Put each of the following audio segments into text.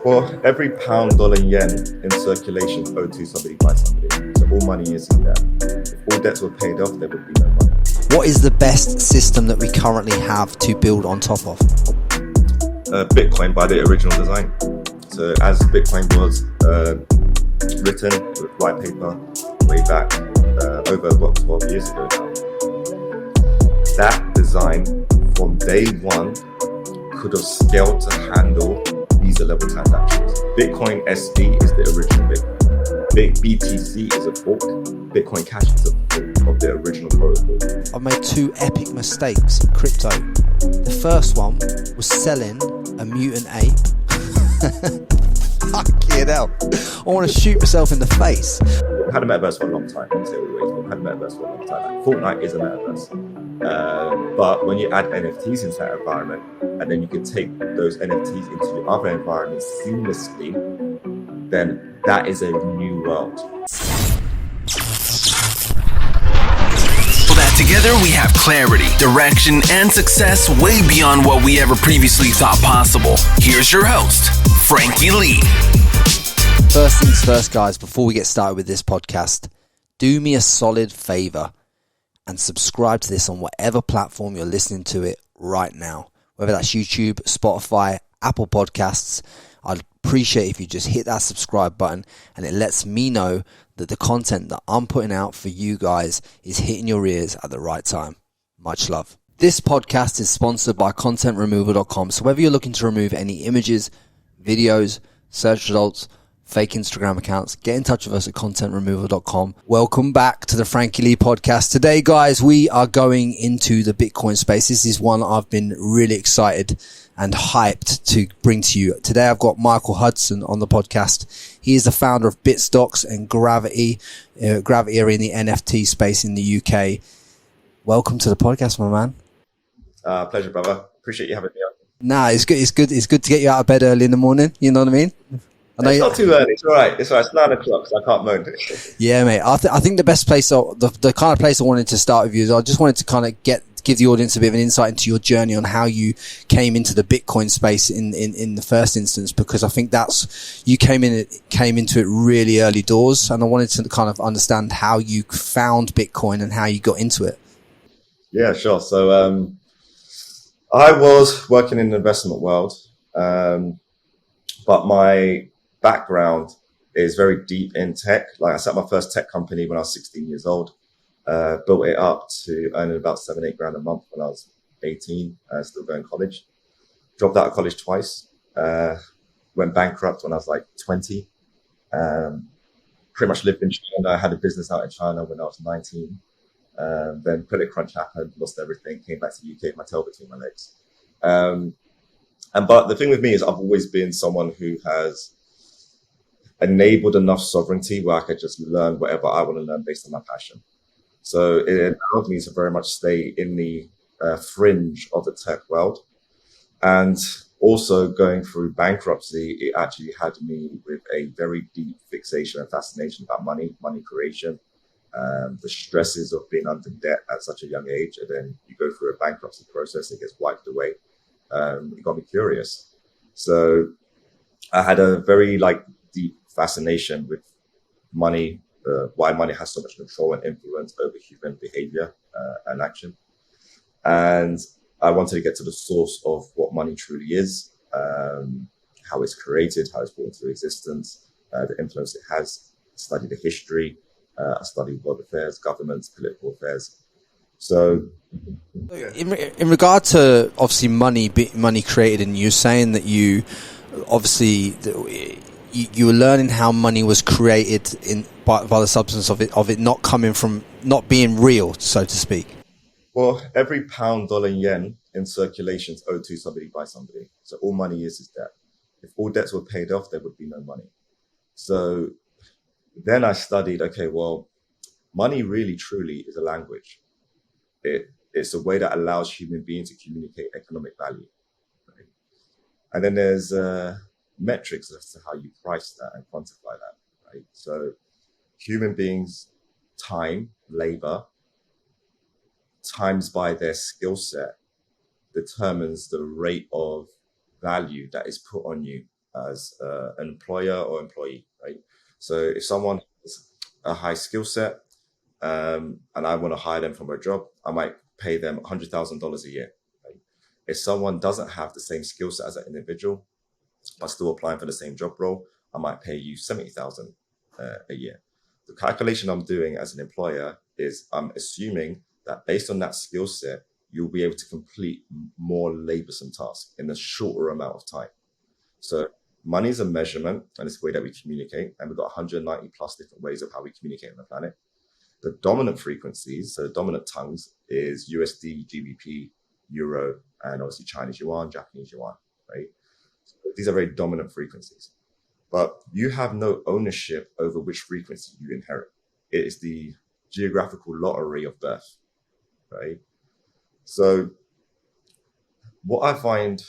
Well, every pound, dollar, yen in circulation is owed to somebody by somebody. So all money is in debt. If all debts were paid off, there would be no money. What is the best system that we currently have to build on top of? Bitcoin by the original design. So as Bitcoin was written with white paper way back over 12 years ago now, that design from day one could have scaled to handle Visa level transactions. Bitcoin SV is the original Bitcoin. BTC is a fork. Bitcoin Cash is a fork of the original protocol. I've made two epic mistakes in crypto. The first one was selling a mutant ape. Fucking hell. I want to shoot myself in the face. We've had a metaverse for a long time. We've had a metaverse for a long time. Fortnite is a metaverse. But when you add NFTs into that environment, and then you can take those NFTs into your other environments seamlessly, then that is a new world. So that together we have clarity, direction, and success way beyond what we ever previously thought possible. Here's your host, Frankie Lee. First things first, guys, before we get started with this podcast, do me a solid favor and subscribe to this on whatever platform you're listening to it right now, whether that's YouTube, Spotify, Apple Podcasts. I'd appreciate if you just hit that subscribe button, and it lets me know that the content that I'm putting out for you guys is hitting your ears at the right time. Much love. This podcast is sponsored by contentremoval.com. So whether you're looking to remove any images, videos, search results, fake Instagram accounts, get in touch with us at contentremoval.com. Welcome back to the Frankie Lee podcast. Today, guys, we are going into the Bitcoin space. This is one I've been really excited and hyped to bring to you. Today, I've got Michael Hudson on the podcast. He is the founder of Bitstocks and Gravity. Gravity are in the NFT space in the UK. Welcome to the podcast, my man. Pleasure, brother. Appreciate you having me on. Nah, it's good. It's good. It's good to get you out of bed early in the morning. You know what I mean? It's not too early. It's all right. It's 9 o'clock, so I can't moan. Yeah, mate. I think the best place, the kind of place I wanted to start with you is I just wanted to kind of give the audience a bit of an insight into your journey on how you came into the Bitcoin space in the first instance, because I think you came into it really early doors, and I wanted to kind of understand how you found Bitcoin and how you got into it. Yeah, sure. So I was working in the investment world, but my background is very deep in tech. Like, I set my first tech company when I was 16 years old, built it up to earning about $7-8 grand a month when I was 18, still going to college. Dropped out of college twice, went bankrupt when I was like 20. Pretty much lived in China. I had a business out in China when I was 19. Then credit crunch happened, lost everything, came back to the UK with my tail between my legs. But the thing with me is I've always been someone who has enabled enough sovereignty where I could just learn whatever I want to learn based on my passion. So it allowed me to very much stay in the fringe of the tech world. And also going through bankruptcy, it actually had me with a very deep fixation and fascination about money creation, the stresses of being under debt at such a young age. And then you go through a bankruptcy process, it gets wiped away. It got me curious. So I had a very deep fascination with money, why money has so much control and influence over human behavior and action. And I wanted to get to the source of what money truly is, how it's created, how it's brought into existence, the influence it has. Study the history. I studied world affairs, governments, political affairs. So in regard to obviously money created, and you're saying that you obviously you were learning how money was created by the substance of it not coming from, not being real, so to speak. Well, every pound, dollar, yen in circulation is owed to somebody by somebody. So all money is debt. If all debts were paid off, there would be no money. So then I studied, okay, well, money really truly is a language. It's a way that allows human beings to communicate economic value. Right? And then there's metrics as to how you price that and quantify that. Right? So human beings' time, labor, times by their skill set determines the rate of value that is put on you as an employer or employee, right? So if someone has a high skill set and I want to hire them from a job, I might pay them $100,000 a year. Right? If someone doesn't have the same skill set as an individual, but still applying for the same job role, I might pay you 70,000 a year. The calculation I'm doing as an employer is I'm assuming that based on that skill set, you'll be able to complete more laborsome tasks in a shorter amount of time. So money is a measurement, and it's the way that we communicate. And we've got 190 plus different ways of how we communicate on the planet. The dominant frequencies, so the dominant tongues, is USD, GBP, Euro, and obviously Chinese yuan, Japanese yuan, right? So these are very dominant frequencies. But you have no ownership over which frequency you inherit. It is the geographical lottery of birth, right? So what I find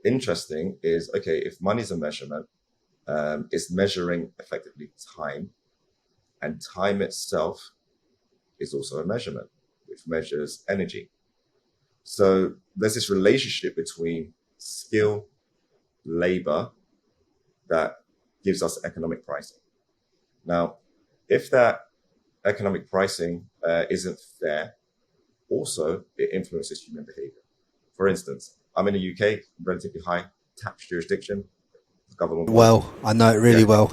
interesting is, okay, if money is a measurement, it's measuring effectively time, and time itself is also a measurement, which measures energy. So there's this relationship between skill, labor, that gives us economic pricing. Now, if that economic pricing isn't fair, also it influences human behavior. For instance, I'm in the UK, relatively high tax jurisdiction. Government well, I know it really well.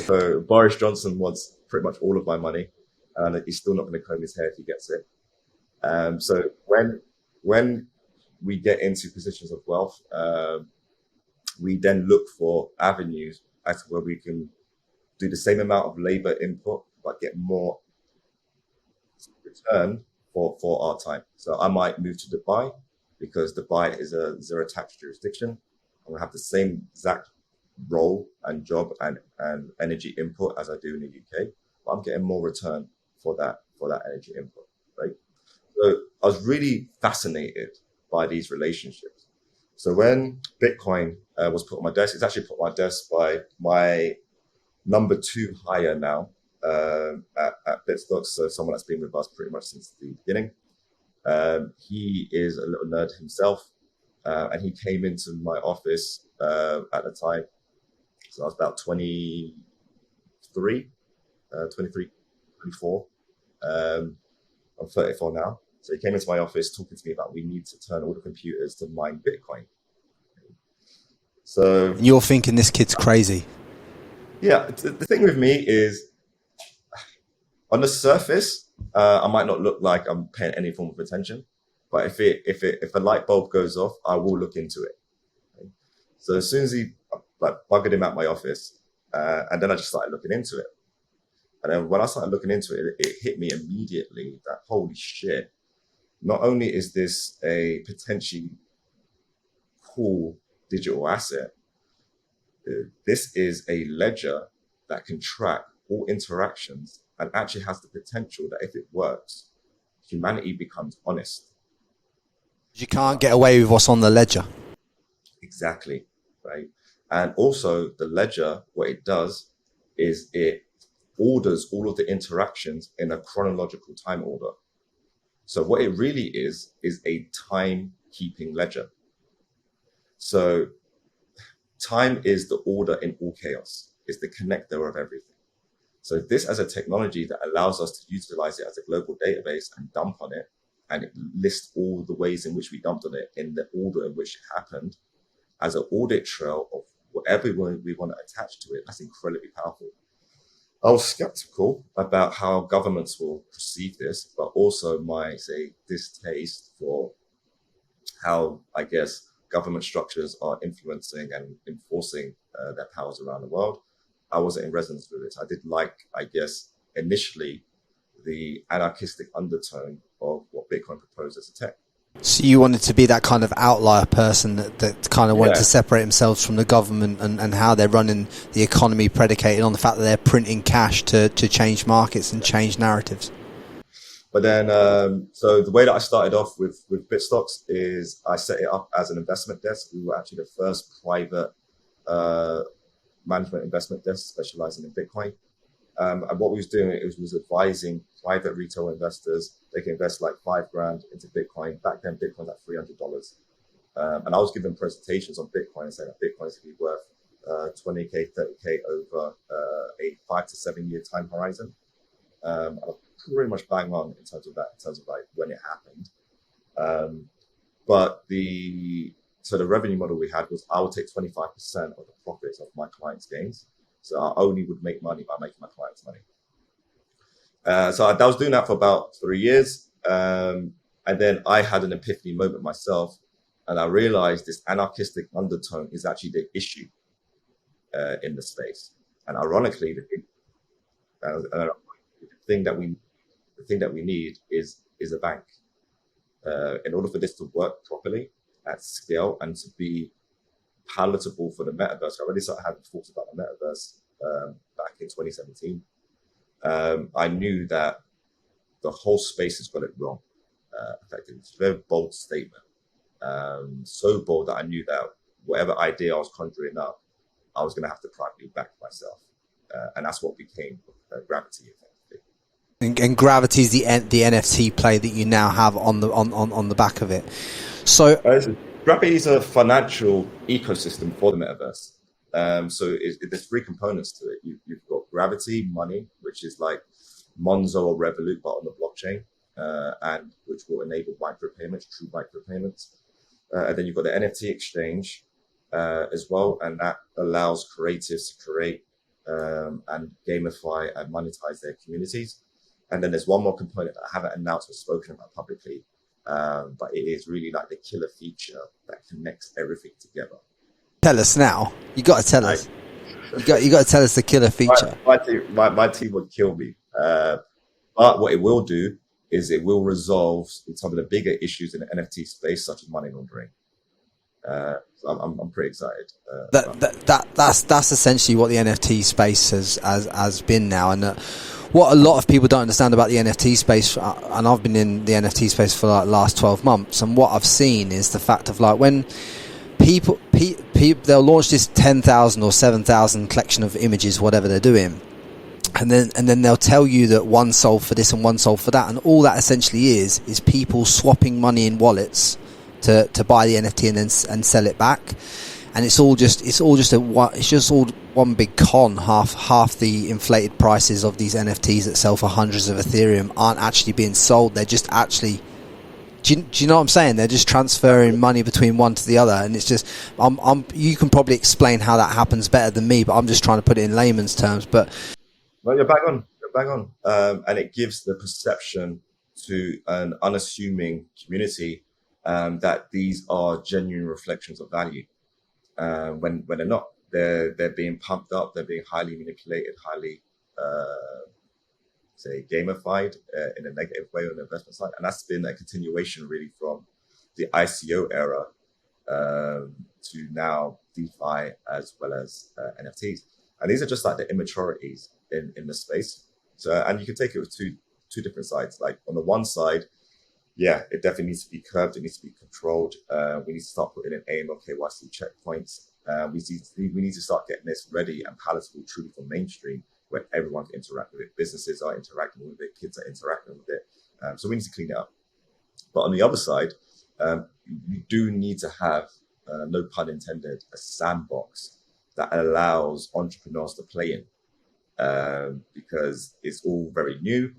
So Boris Johnson wants pretty much all of my money, and he's still not going to comb his hair if he gets it. So when we get into positions of wealth, we then look for avenues as to where we can do the same amount of labor input, but get more return for our time. So I might move to Dubai because Dubai is a zero tax jurisdiction. I'm going to have the same exact role and job and energy input as I do in the UK, but I'm getting more return for that energy input, right? So I was really fascinated by these relationships. So when Bitcoin was put on my desk, it's actually put on my desk by my number 2 hire now at Bitstocks. So someone that's been with us pretty much since the beginning. He is a little nerd himself, and he came into my office at the time. So I was about 23, 24. I'm 34 now. So he came into my office talking to me about we need to turn all the computers to mine Bitcoin. So And you're thinking this kid's crazy. Yeah, the thing with me is, on the surface, I might not look like I'm paying any form of attention, but if a light bulb goes off, I will look into it. Okay? So as soon as he buggered him at my office, and then I just started looking into it. And then when I started looking into it, it hit me immediately that holy shit! Not only is this a potentially cool digital asset, this is a ledger that can track all interactions and actually has the potential that if it works, humanity becomes honest. You can't get away with what's on the ledger. Exactly, right? And also the ledger, what it does is it orders all of the interactions in a chronological time order. So what it really is a time-keeping ledger. So time is the order in all chaos. It's the connector of everything. So this as a technology that allows us to utilize it as a global database and dump on it, and it lists all the ways in which we dumped on it in the order in which it happened as an audit trail of whatever we want to attach to it. That's incredibly powerful. I was skeptical about how governments will perceive this, but also my, distaste for how, I guess, government structures are influencing and enforcing their powers around the world. I wasn't in resonance with it. I did like, I guess, initially the anarchistic undertone of what Bitcoin proposed as a tech. So you wanted to be that kind of outlier person that kind of wanted to separate themselves from the government and how they're running the economy predicated on the fact that they're printing cash to change markets and change narratives. But then, so the way that I started off with Bitstocks is I set it up as an investment desk. We were actually the first private management investment desk specializing in Bitcoin. And what we was doing was advising private retail investors. They can invest like $5,000 into Bitcoin. Back then, Bitcoin was like $300. And I was giving presentations on Bitcoin saying that Bitcoin is going to be worth 20K, 30K over a 5 to 7 year time horizon. I was pretty much bang on in terms of that, in terms of like when it happened. But the revenue model we had was I would take 25% of the profits of my clients' gains. So I only would make money by making my clients money. So I was doing that for about 3 years. And then I had an epiphany moment myself. And I realized this anarchistic undertone is actually the issue in the space. And ironically, the thing that we need is a bank. In order for this to work properly at scale and to be palatable for the metaverse. I already started having thoughts about the metaverse back in 2017. I knew that the whole space has got it wrong. Effectively, it's a very bold statement. So bold that I knew that whatever idea I was conjuring up, I was going to have to privately back myself. And that's what became Gravity, effectively. And Gravity is the NFT play that you now have on the back of it. So Gravity is a financial ecosystem for the metaverse. So there's 3 components to it. You've got Gravity, money, which is like Monzo or Revolut, but on the blockchain, and which will enable micropayments, true micropayments. And then you've got the NFT exchange as well, and that allows creatives to create and gamify and monetize their communities. And then there's one more component that I haven't announced or spoken about publicly, but it is really like the killer feature that connects everything together. Tell us now. You got to tell us. You got to tell us the killer feature. My team would kill me, but what it will do is it will resolve some of the bigger issues in the NFT space, such as money laundering. So I'm pretty excited. That's essentially what the NFT space has been now, and what a lot of people don't understand about the NFT space, and I've been in the NFT space for like the last 12 months, and what I've seen is the fact of like when people they'll launch this 10,000 or 7,000 collection of images, whatever they're doing. And then they'll tell you that one sold for this and one sold for that, and all that essentially is people swapping money in wallets to buy the NFT and sell it back, and it's just all one big con. Half the inflated prices of these NFTs that sell for hundreds of Ethereum aren't actually being sold. They're just actually, do you know what I'm saying? They're just transferring money between one to the other, and it's just you can probably explain how that happens better than me, but I'm just trying to put it in layman's terms. But well, you're bang on. And it gives the perception to an unassuming community that these are genuine reflections of value. When they're not, they're being pumped up, they're being highly manipulated, highly gamified in a negative way on the investment side. And that's been a continuation really from the ICO era to now DeFi as well as NFTs. And these are just like the immaturities in the space. So, and you can take it with two different sides. Like on the one side, yeah, it definitely needs to be curbed. It needs to be controlled. We need to start putting in AML KYC checkpoints. We need to start getting this ready and palatable truly for mainstream, where everyone can interact with it. Businesses are interacting with it. Kids are interacting with it. So we need to clean it up. But on the other side, you do need to have, no pun intended, a sandbox that allows entrepreneurs to play in, because it's all very new.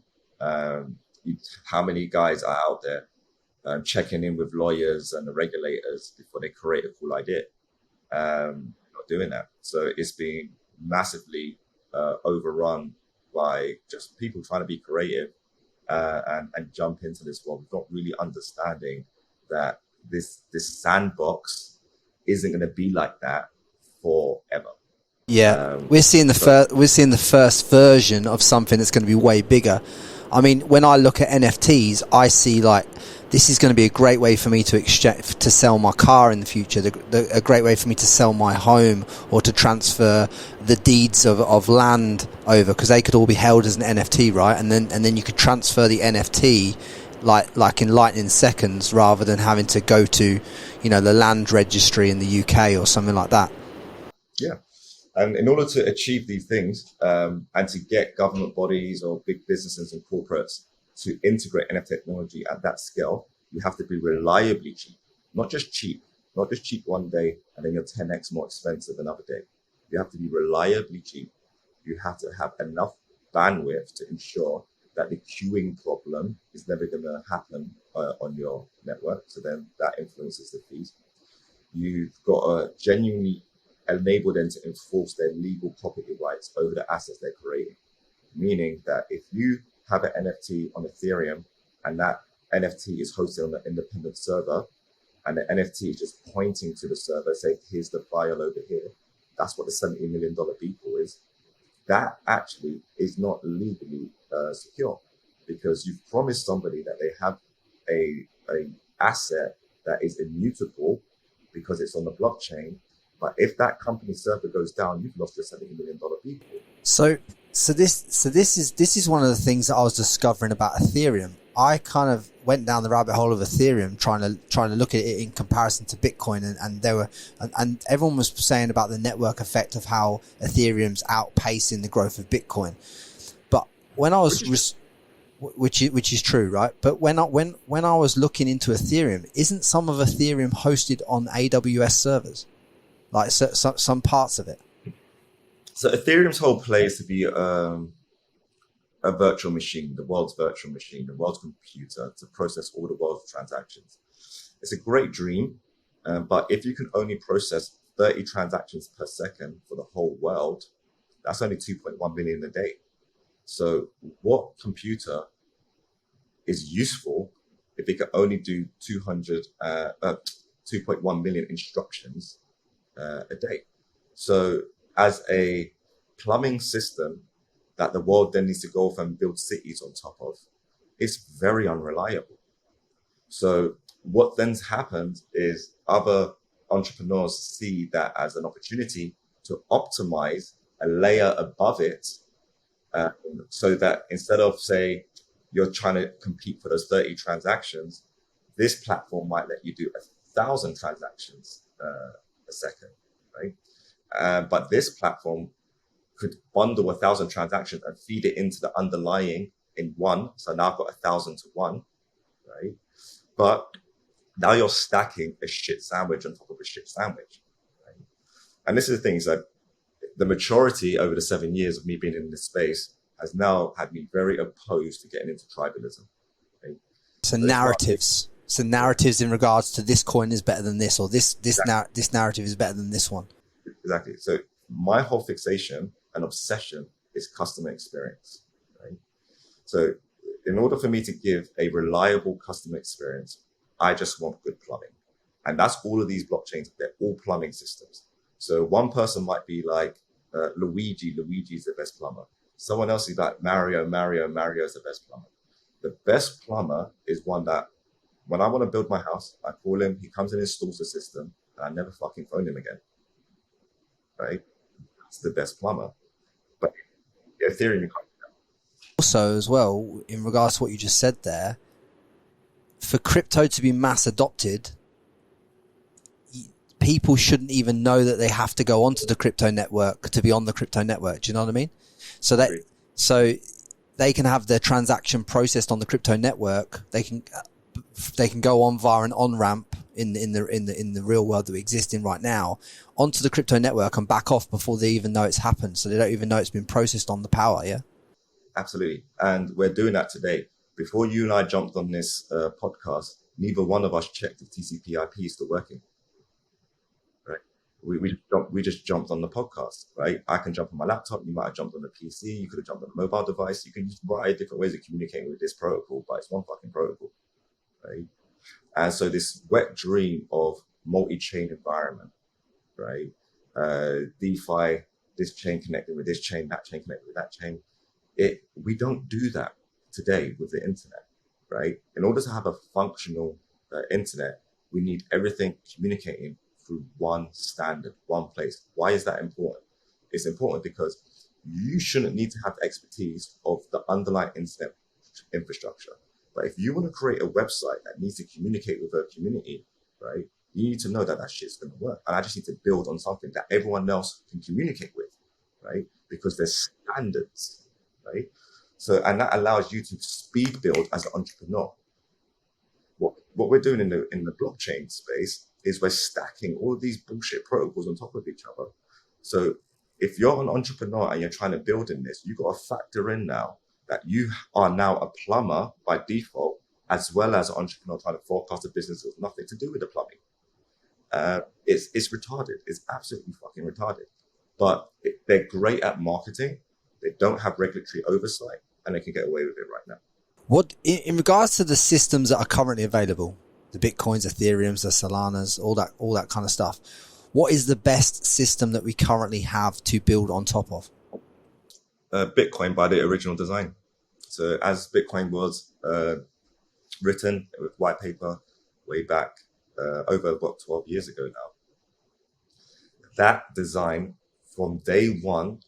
How many guys are out there checking in with lawyers and the regulators before they create a cool idea? Not doing that. So it's being massively overrun by just people trying to be creative and jump into this world, not really understanding that this sandbox isn't going to be like that forever. Yeah, we're seeing the first version of something that's going to be way bigger. I mean, when I look at NFTs, I see like this is going to be a great way for me to sell my car in the future, a great way for me to sell my home or to transfer the deeds of land over, because they could all be held as an NFT, right? And then you could transfer the NFT like in lightning seconds, rather than having to go to, the land registry in the UK or something like that. Yeah. And in order to achieve these things, and to get government bodies or big businesses and corporates to integrate NFT technology at that scale, you have to be reliably cheap, not just cheap, not just cheap one day and then you're 10x more expensive another day. You have to be reliably cheap. You have to have enough bandwidth to ensure that the queuing problem is never going to happen on your network. So then that influences the fees. You've got to genuinely enable them to enforce their legal property rights over the assets they're creating. Meaning that if you have an NFT on Ethereum and that NFT is hosted on an independent server and the NFT is just pointing to the server, saying, here's the file over here, that's what the $70 million beeple is. That actually is not legally secure, because you've promised somebody that they have a asset that is immutable because it's on the blockchain. But if that company server goes down, you've lost your $70 million beeple. So this is one of the things that I was discovering about Ethereum. I kind of went down the rabbit hole of Ethereum trying to look at it in comparison to Bitcoin, and everyone was saying about the network effect of how Ethereum's outpacing the growth of Bitcoin. But when I was which is true, right? But when I was looking into Ethereum, isn't some of Ethereum hosted on AWS servers, like some parts of it? So Ethereum's whole play is to be a virtual machine, the world's virtual machine, the world's computer to process all the world's transactions. It's a great dream, but if you can only process 30 transactions per second for the whole world, that's only 2.1 million a day. So what computer is useful if it can only do 2.1 million instructions a day? So as a plumbing system that the world then needs to go off and build cities on top of, it's very unreliable. So what then happens is other entrepreneurs see that as an opportunity to optimize a layer above it, so that instead of, say, you're trying to compete for those 30 transactions, this platform might let you do 1,000 transactions a second, right? But this platform could bundle 1,000 transactions and feed it into the underlying in one. So now I've got 1,000 to 1, right? But now you're stacking a shit sandwich on top of a shit sandwich, right? And this is the thing, is that the maturity over the 7 years of me being in this space has now had me very opposed to getting into tribalism. Right? So narratives in regards to this coin is better than this, or this narrative is better than this one. Exactly. So my whole fixation and obsession is customer experience, right? So in order for me to give a reliable customer experience, I just want good plumbing. And that's all of these blockchains. They're all plumbing systems. So one person might be like Luigi's the best plumber. Someone else is like Mario's the best plumber. The best plumber is one that when I want to build my house, I call him, he comes and installs the system, and I never fucking phone him again, right? That's the best plumber. But Ethereum, you can't. Also, as well, in regards to what you just said there, for crypto to be mass adopted, people shouldn't even know that they have to go onto the crypto network to be on the crypto network. Do you know what I mean? So they can have their transaction processed on the crypto network. They can go on via an on-ramp in the real world that we exist in right now onto the crypto network and back off before they even know it's happened. So they don't even know it's been processed on the power. Yeah. Absolutely. And we're doing that today. Before you and I jumped on this podcast, neither one of us checked if TCP/IP is still working. Right? We just jumped on the podcast, right? I can jump on my laptop. You might have jumped on the PC. You could have jumped on a mobile device. You can use a variety of different ways of communicating with this protocol, but it's one fucking protocol, right? And so this wet dream of multi-chain environment, right? DeFi, this chain connected with this chain, that chain connected with that chain. We don't do that today with the internet, right? In order to have a functional internet, we need everything communicating through one standard, one place. Why is that important? It's important because you shouldn't need to have the expertise of the underlying internet infrastructure. But if you want to create a website that needs to communicate with a community, right, you need to know that shit's going to work. And I just need to build on something that everyone else can communicate with, right? Because there's standards, right? So, and that allows you to speed build as an entrepreneur. What we're doing in the blockchain space is we're stacking all of these bullshit protocols on top of each other. So if you're an entrepreneur and you're trying to build in this, you've got to factor in now that you are now a plumber by default, as well as an entrepreneur trying to forecast a business with nothing to do with the plumbing. It's retarded. It's absolutely fucking retarded. But they're great at marketing. They don't have regulatory oversight, and they can get away with it right now. What in regards to the systems that are currently available, the Bitcoins, Ethereums, the Solanas, all that kind of stuff, what is the best system that we currently have to build on top of? Bitcoin by the original design. So as Bitcoin was written with white paper way back over 12 years ago now, that design from day one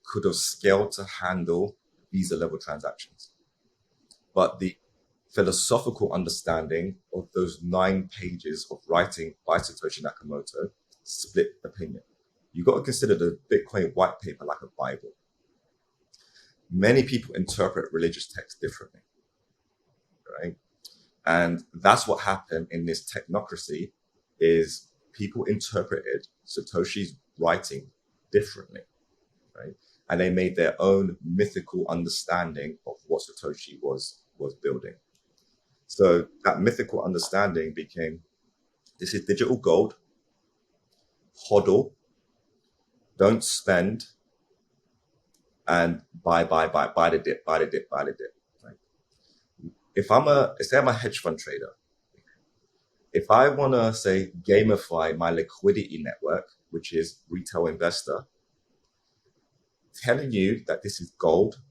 could have scaled to handle Visa level transactions. But the philosophical understanding of those 9 pages of writing by Satoshi Nakamoto split opinion. You've got to consider the Bitcoin white paper like a Bible. Many people interpret religious texts differently, right? And that's what happened in this technocracy, is people interpreted Satoshi's writing differently, right? And they made their own mythical understanding of what Satoshi was building. So that mythical understanding became, this is digital gold, hodl, don't spend, and buy the dip. Right? If I'm a hedge fund trader, if I want to say gamify my liquidity network, which is retail investor, telling you that this is gold,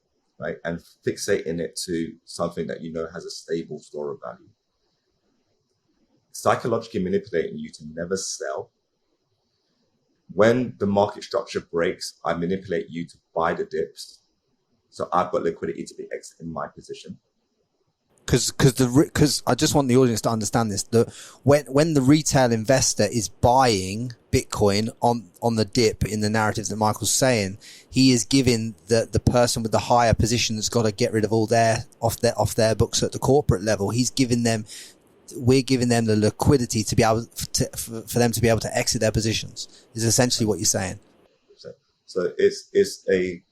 right, and fixating it to something that you know has a stable store of value, psychologically manipulating you to never sell. When the market structure breaks, I manipulate you to buy the dips, so I've got liquidity to be exiting my position. Because I just want the audience to understand this. When the retail investor is buying Bitcoin on the dip in the narrative that Michael's saying, he is giving the person with the higher position that's got to get rid of all off their books at the corporate level. We're giving them the liquidity to be able for them to be able to exit their positions. Is essentially what you're saying. So it's a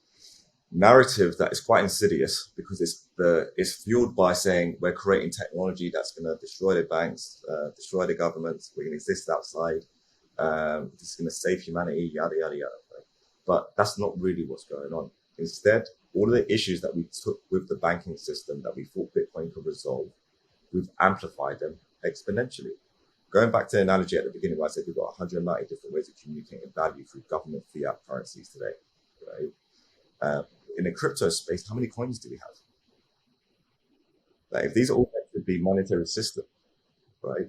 narrative that is quite insidious, because it's fueled by saying we're creating technology that's going to destroy the banks, destroy the governments, we're going to exist outside, this is going to save humanity, yada yada yada. Right? But that's not really what's going on. Instead, all of the issues that we took with the banking system that we thought Bitcoin could resolve, we've amplified them exponentially. Going back to the analogy at the beginning where I said we've got 190 different ways of communicating value through government fiat currencies today, right? In the crypto space, how many coins do we have? Like, if these are all meant to be monetary system, right?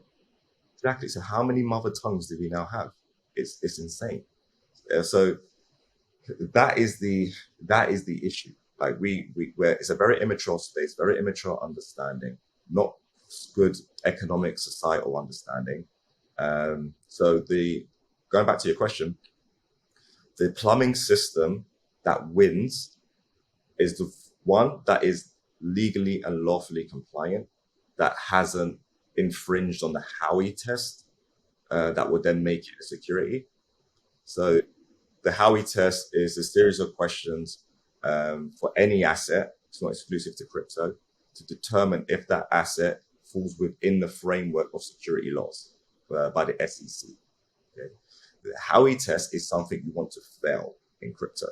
Exactly. So how many mother tongues do we now have? It's insane. So that is the issue. Like it's a very immature space, very immature understanding, not good economic societal understanding. So going back to your question, the plumbing system that wins is the one that is legally and lawfully compliant, that hasn't infringed on the Howey test, that would then make it a security. So the Howey test is a series of questions for any asset, it's not exclusive to crypto, to determine if that asset falls within the framework of security laws by the SEC. Okay? The Howey test is something you want to fail in crypto.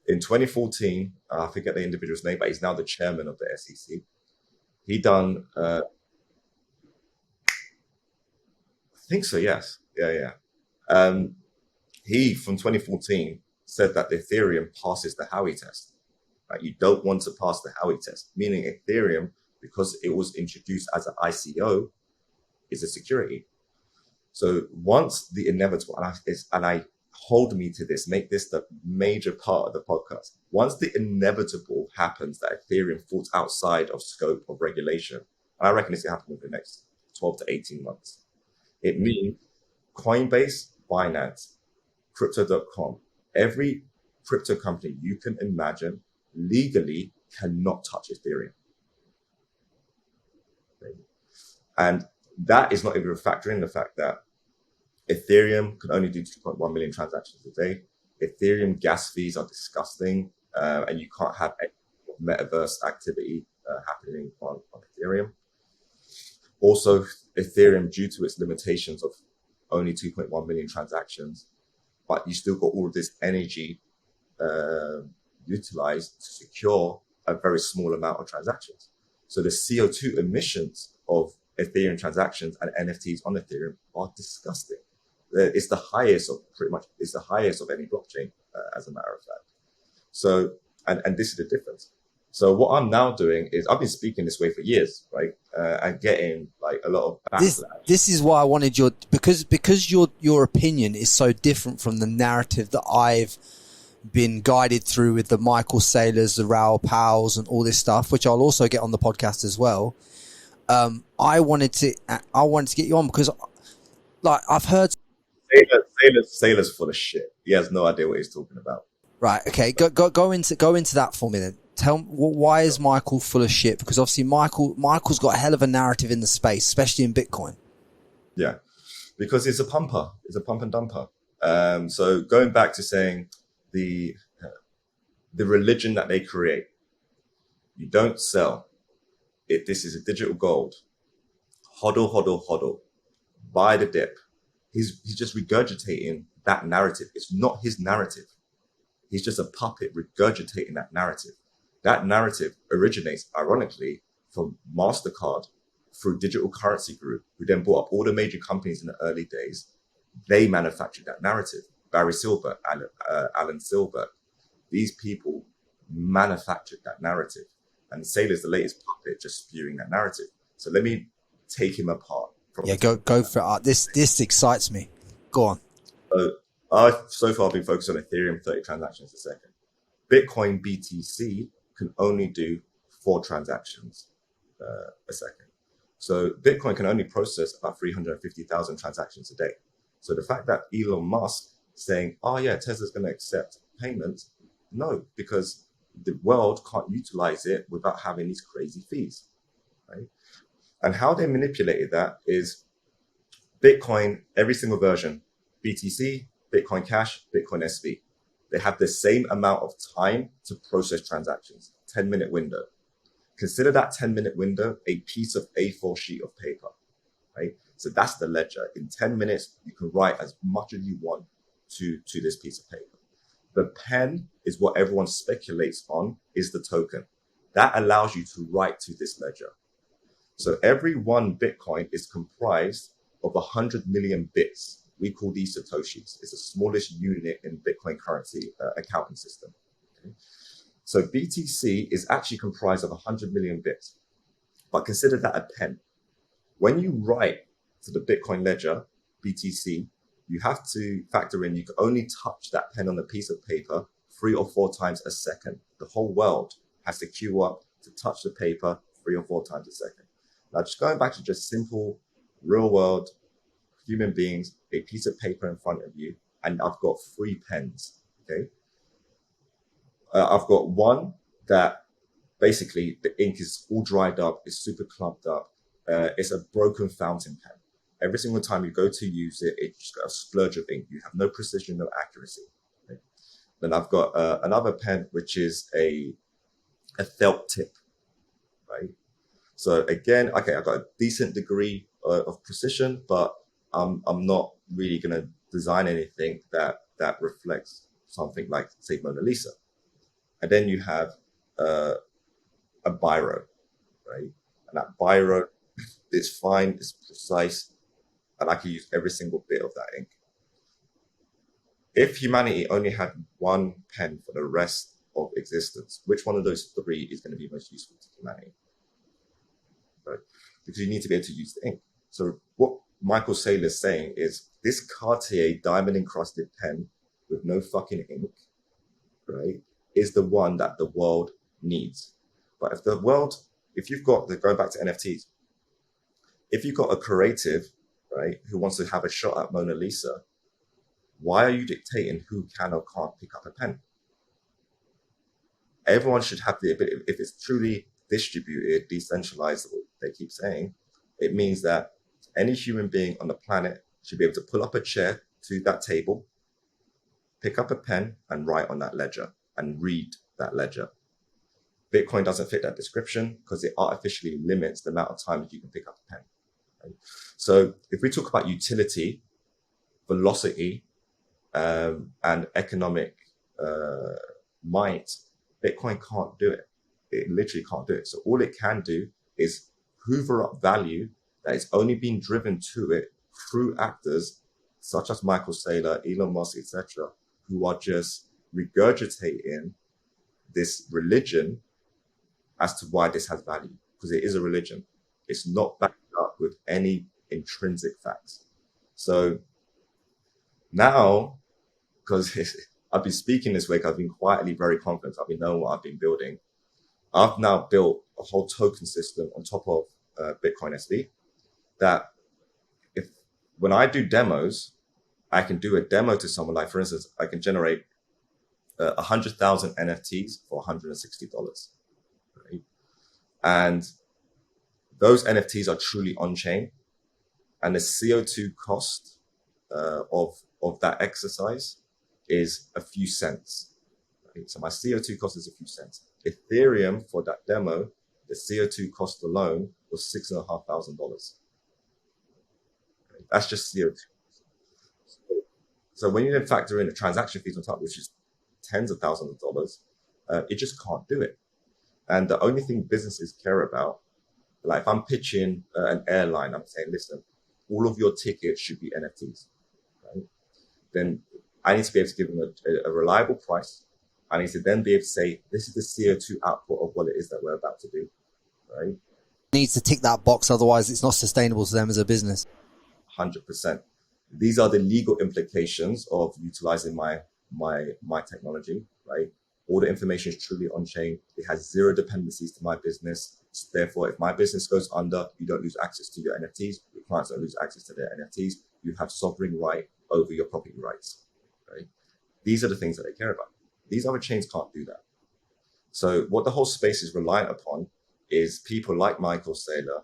In 2014, I forget the individual's name, but he's now the chairman of the SEC. He done, I think so, yes. Yeah. He, from 2014, said that the Ethereum passes the Howey test. Right? You don't want to pass the Howey test, meaning Ethereum, because it was introduced as an ICO, is a security. So once the inevitable, and I hold me to this, make this the major part of the podcast. Once the inevitable happens that Ethereum falls outside of scope of regulation, I reckon it's going to happen within the next 12 to 18 months. It means Coinbase, Binance, Crypto.com, every crypto company you can imagine legally cannot touch Ethereum. And that is not even factoring the fact that Ethereum can only do 2.1 million transactions a day. Ethereum gas fees are disgusting, and you can't have metaverse activity happening on Ethereum. Also, Ethereum, due to its limitations of only 2.1 million transactions, but you still got all of this energy utilized to secure a very small amount of transactions. So the CO2 emissions of Ethereum transactions and NFTs on Ethereum are disgusting. It's the highest of it's the highest of any blockchain, as a matter of fact. So, and this is the difference. So what I'm now doing is I've been speaking this way for years, right? And getting like a lot of backlash. This is why I wanted because your opinion is so different from the narrative that I've been guided through with the Michael Saylors, the Raoul Pals, and all this stuff, which I'll also get on the podcast as well. I wanted to get you on because, like, I've heard Saylor's full of shit. He has no idea what he's talking about. Right. Okay. Go into that for me then. Tell me, why is Michael full of shit? Because obviously Michael's got a hell of a narrative in the space, especially in Bitcoin. Yeah, because it's a pumper. It's a pump and dumper. So going back to saying the religion that they create, you don't sell it. This is a digital gold. Hodl, hodl, hodl. Buy the dip. He's just regurgitating that narrative. It's not his narrative. He's just a puppet regurgitating that narrative. That narrative originates, ironically, from MasterCard through Digital Currency Group, who then bought up all the major companies in the early days. They manufactured that narrative. Barry Silbert, Alan Silbert. These people manufactured that narrative. And Saylor's the latest puppet just spewing that narrative. So let me take him apart. Go for it. This excites me. Go on. So I've so far been focused on Ethereum, 30 transactions a second. Bitcoin BTC can only do 4 transactions a second. So Bitcoin can only process about 350,000 transactions a day. So the fact that Elon Musk saying, oh yeah, Tesla's going to accept payments, no, because the world can't utilize it without having these crazy fees, right? And how they manipulated that is Bitcoin, every single version, BTC, Bitcoin Cash, Bitcoin SV. They have the same amount of time to process transactions, 10-minute window. Consider that 10-minute window a piece of A4 sheet of paper, right? So that's the ledger. In 10 minutes, you can write as much as you want to this piece of paper. The pen is what everyone speculates on is the token. That allows you to write to this ledger. So every one Bitcoin is comprised of 100 million bits. We call these Satoshis. It's the smallest unit in Bitcoin currency accounting system. Okay? So BTC is actually comprised of 100 million bits. But consider that a pen. When you write to the Bitcoin ledger, BTC, you have to factor in you can only touch that pen on a piece of paper 3 or 4 times a second. The whole world has to queue up to touch the paper 3 or 4 times a second. Now, just going back to just simple, real world, human beings, a piece of paper in front of you, and I've got 3 pens, okay? I've got one that basically the ink is all dried up, it's super clumped up. It's a broken fountain pen. Every single time you go to use it, it's just got a splurge of ink. You have no precision, no accuracy. Okay? Then I've got another pen, which is a felt tip, right? So again, okay, I've got a decent degree of precision, but I'm not really going to design anything that reflects something like, say, Mona Lisa. And then you have a biro, right? And that biro is fine, it's precise, and I can use every single bit of that ink. If humanity only had one pen for the rest of existence, which one of those 3 is going to be most useful to humanity? Right? Because you need to be able to use the ink. So what Michael Saylor is saying is this Cartier diamond encrusted pen with no fucking ink, right, is the one that the world needs. But if you've got, going back to NFTs, if you've got a creative, right, who wants to have a shot at Mona Lisa, why are you dictating who can or can't pick up a pen? Everyone should have the ability. If it's truly distributed, decentralized, what they keep saying, it means that any human being on the planet should be able to pull up a chair to that table, pick up a pen and write on that ledger and read that ledger. Bitcoin doesn't fit that description because it artificially limits the amount of time that you can pick up a pen. Right? So if we talk about utility, velocity, and economic might, Bitcoin can't do it. It literally can't do it. So all it can do is hoover up value that is only being driven to it through actors such as Michael Saylor, Elon Musk, etc., who are just regurgitating this religion as to why this has value, because it is a religion. It's not backed up with any intrinsic facts. So now, because I've been speaking this week, I've been quietly very confident. I've been knowing what I've been building. I've now built a whole token system on top of Bitcoin SV that when I do demos, I can do a demo to someone. Like, for instance, I can generate 100,000 NFTs for $160. Right? And those NFTs are truly on-chain. And the CO2 cost of that exercise is a few cents. Right? So my CO2 cost is a few cents. Ethereum, for that demo, the CO2 cost alone was $6,500. Right? That's just CO2. So when you then factor in the transaction fees on top, which is tens of thousands of dollars, it just can't do it. And the only thing businesses care about, like if I'm pitching an airline, I'm saying, listen, all of your tickets should be NFTs, right? Then I need to be able to give them a reliable price. I need to then be able to say, this is the CO2 output of what it is that we're about to do, right? Needs to tick that box, otherwise it's not sustainable to them as a business. 100%. These are the legal implications of utilizing my technology, right? All the information is truly on-chain. It has zero dependencies to my business. Therefore, if my business goes under, you don't lose access to your NFTs. Your clients don't lose access to their NFTs. You have sovereign right over your property rights, right? These are the things that they care about. These other chains can't do that. So what the whole space is reliant upon is people like Michael Saylor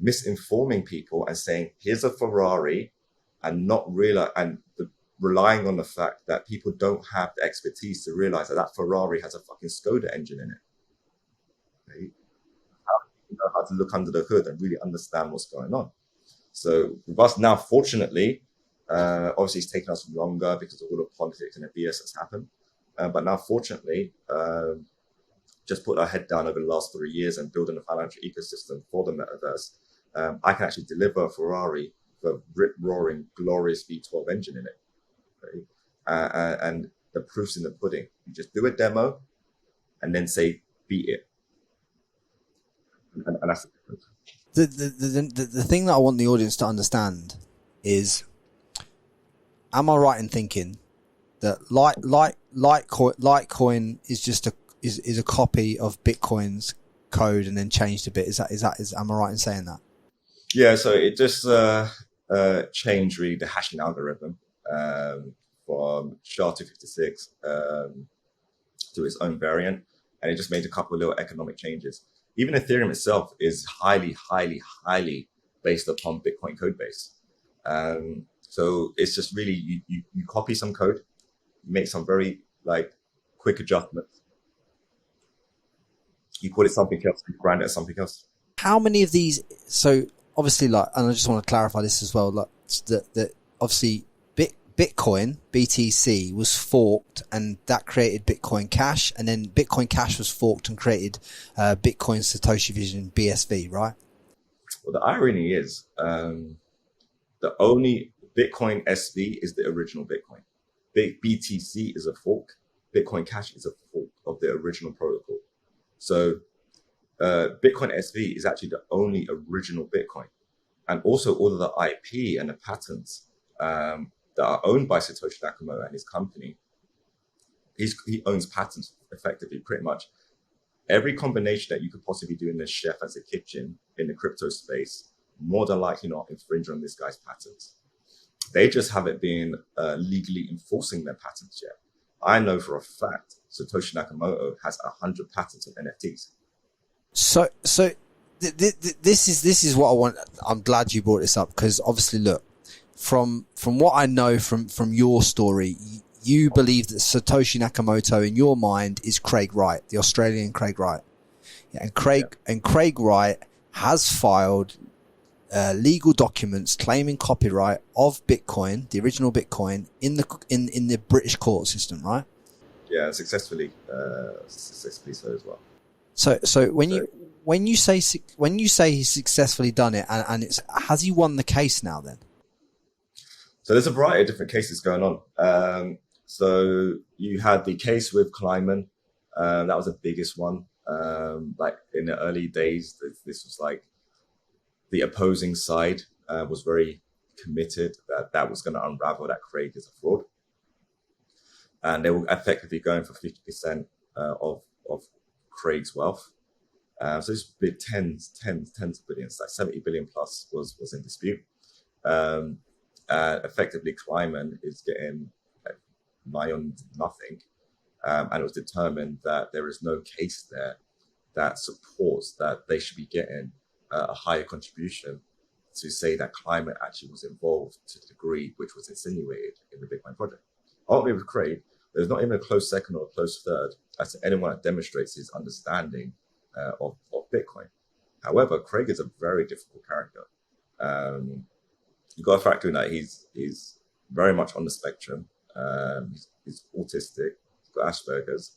misinforming people and saying, here's a Ferrari, and not realize, and relying on the fact that people don't have the expertise to realize that that Ferrari has a fucking Skoda engine in it. Right? How do you know how to look under the hood and really understand what's going on? So with us now, fortunately, obviously it's taken us longer because of all the politics and the BS that's happened. But now, fortunately, just put our head down over the last 3 years and building a financial ecosystem for the metaverse. I can actually deliver a Ferrari with a rip-roaring, glorious V12 engine in it. Right? And the proof's in the pudding. You just do a demo and then say, beat it. And that's the difference. The thing that I want the audience to understand is, am I right in thinking that Litecoin is just is a copy of Bitcoin's code and then changed a bit? Am I right in saying that? Yeah, so it just changed really the hashing algorithm from SHA-256 to its own variant, and it just made a couple of little economic changes. Even Ethereum itself is highly, highly, highly based upon Bitcoin code base. So it's just really you copy some code, you make some very quick adjustments. You call it something else, you brand it as something else. How many of these? So obviously, and I just want to clarify this as well. That obviously Bitcoin BTC was forked, and that created Bitcoin Cash, and then Bitcoin Cash was forked and created Bitcoin Satoshi Vision BSV, right? Well, the irony is, the only Bitcoin SV is the original Bitcoin. BTC is a fork. Bitcoin Cash is a fork of the original protocol. So Bitcoin SV is actually the only original Bitcoin. And also all of the IP and the patents that are owned by Satoshi Nakamoto and his company. He owns patents effectively pretty much every combination that you could possibly do in the chef as a kitchen in the crypto space, more than likely not infringe on this guy's patents. They just haven't been legally enforcing their patents yet. I know for a fact Satoshi Nakamoto has 100 patents on NFTs. So This is what I want. I'm glad you brought this up, because obviously, look, from what I know from your story, you believe that Satoshi Nakamoto in your mind is Craig Wright, the Australian Craig Wright. Yeah, and Craig Wright has filed legal documents claiming copyright of Bitcoin, the original Bitcoin, in the British court system, right? Yeah, successfully so as well. So when you say he's successfully done it, and has he won the case now then? So there's a variety of different cases going on. So you had the case with Kleiman. That was the biggest one. Like in the early days, this was like the opposing side was very committed that was going to unravel that Craig is a fraud. And they were effectively going for 50% of Craig's wealth. So it's big tens of billions, like 70 billion plus was in dispute. Effectively, Kleiman is getting nigh on nothing. And it was determined that there is no case there that supports that they should be getting a higher contribution to say that Kleiman actually was involved to the degree which was insinuated in the Bitcoin project. Ultimately, with Craig, there's not even a close second or a close third as to anyone that demonstrates his understanding of Bitcoin. However, Craig is a very difficult character. You've got to factor in that he's very much on the spectrum. He's autistic, he's got Asperger's,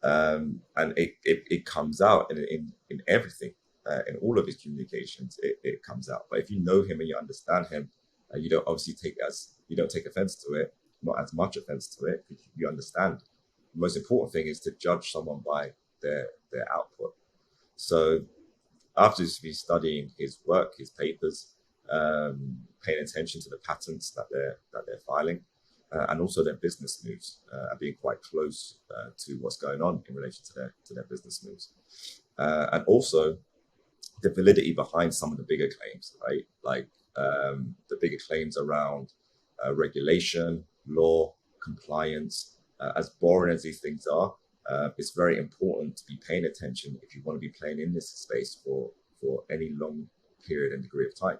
and it comes out in everything, in all of his communications. It comes out. But if you know him and you understand him, you don't obviously you don't take offense to it. Not as much offense to it, because you understand. The most important thing is to judge someone by their output. So after studying his work, his papers, paying attention to the patents that they're filing, and also their business moves, and being quite close to what's going on in relation to their business moves, and also the validity behind some of the bigger claims, right? Like the bigger claims around regulation, law, compliance. As boring as these things are, it's very important to be paying attention if you want to be playing in this space for any long period and degree of time.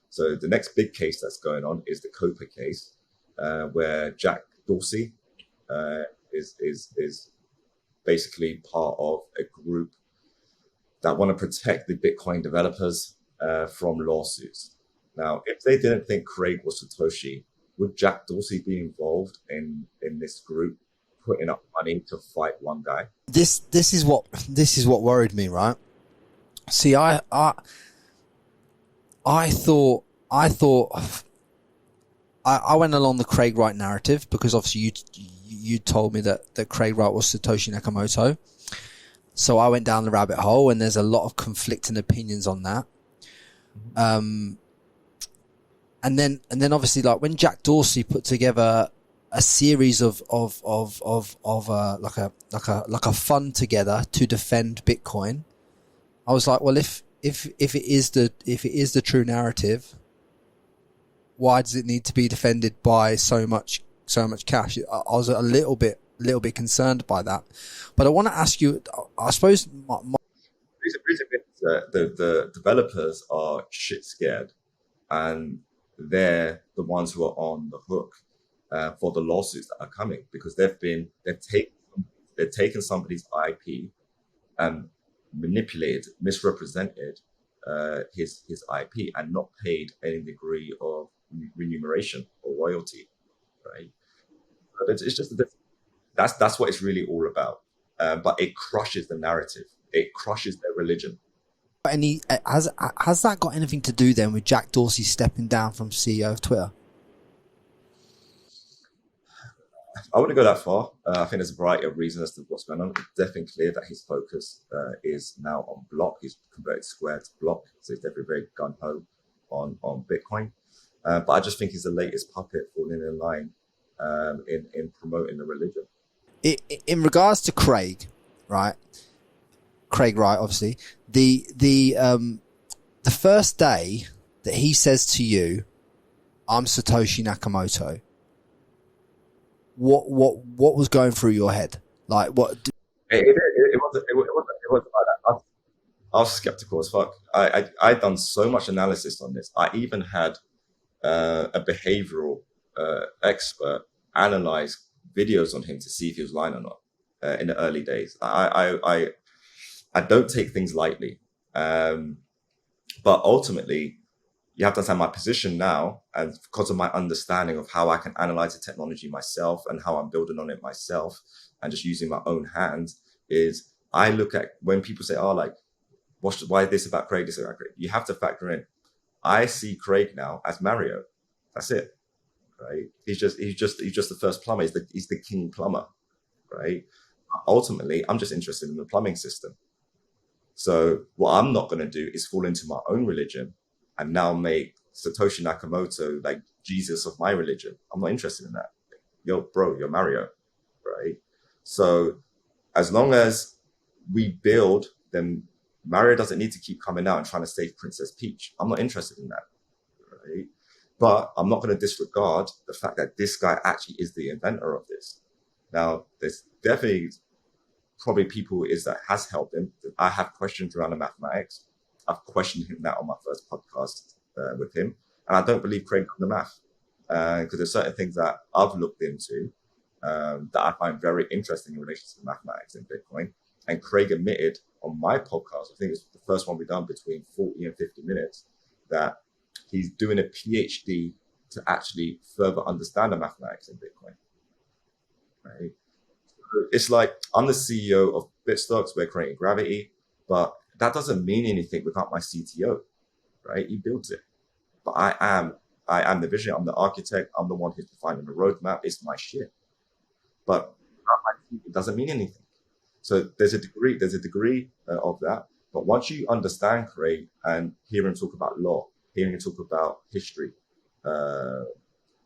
So the next big case that's going on is the COPA case, where Jack Dorsey is basically part of a group that want to protect the Bitcoin developers from lawsuits. Now, if they didn't think Craig was Satoshi, would Jack Dorsey be involved in this group putting up money to fight one guy? This is what worried me, right? See, I thought I went along the Craig Wright narrative, because obviously you told me that Craig Wright was Satoshi Nakamoto. So I went down the rabbit hole, and there's a lot of conflicting opinions on that. And then obviously, like when Jack Dorsey put together a series of like a fund together to defend Bitcoin, I was like, well, if it is the true narrative, why does it need to be defended by so much cash? I was a little bit concerned by that. But I want to ask you, I suppose the developers are shit scared, and they're the ones who are on the hook for the lawsuits that are coming, because they've taken somebody's IP and manipulated, misrepresented his IP, and not paid any degree of remuneration or royalty, right? But it's just that's what it's really all about. But it crushes the narrative. It crushes their religion. Has that got anything to do then with Jack Dorsey stepping down from CEO of Twitter? I wouldn't go that far. I think there's a variety of reasons as to what's going on. It's definitely clear that his focus is now on block. He's converted Square to block, so he's definitely very gung-ho on Bitcoin. But I just think he's the latest puppet falling in line in promoting the religion. In regards to Craig, right? Craig Wright, obviously. The first day that he says to you, "I'm Satoshi Nakamoto," what was going through your head? Like what? It wasn't about that. I was skeptical as fuck. I'd done so much analysis on this. I even had a behavioral expert analyze videos on him to see if he was lying or not in the early days. I don't take things lightly, but ultimately, you have to understand my position now, and because of my understanding of how I can analyze the technology myself and how I'm building on it myself, and just using my own hands, is I look at when people say, "Oh, like, why this about Craig? This about Craig?" You have to factor in. I see Craig now as Mario. That's it, right? He's just the first plumber. He's the king plumber, right? Ultimately, I'm just interested in the plumbing system. So what I'm not going to do is fall into my own religion and now make Satoshi Nakamoto like Jesus of my religion. I'm not interested in that. Yo, bro, you're Mario, right? So as long as we build, then Mario doesn't need to keep coming out and trying to save Princess Peach. I'm not interested in that, right? But I'm not going to disregard the fact that this guy actually is the inventor of this. Now, there's definitely probably people is that has helped him. I have questions around the mathematics. I've questioned him that on my first podcast with him. And I don't believe Craig done the math because there's certain things that I've looked into that I find very interesting in relation to mathematics in Bitcoin. And Craig admitted on my podcast, I think it's the first one we've done between 40 and 50 minutes, that he's doing a PhD to actually further understand the mathematics in Bitcoin. Right? It's like I'm the CEO of Bitstocks, we're creating Gravity, but that doesn't mean anything without my CTO, right? He builds it. But I am the visionary, I'm the architect, I'm the one who's defining the roadmap, it's my shit. But it doesn't mean anything. So there's a degree of that. But once you understand Craig and hear him talk about law, hearing him talk about history,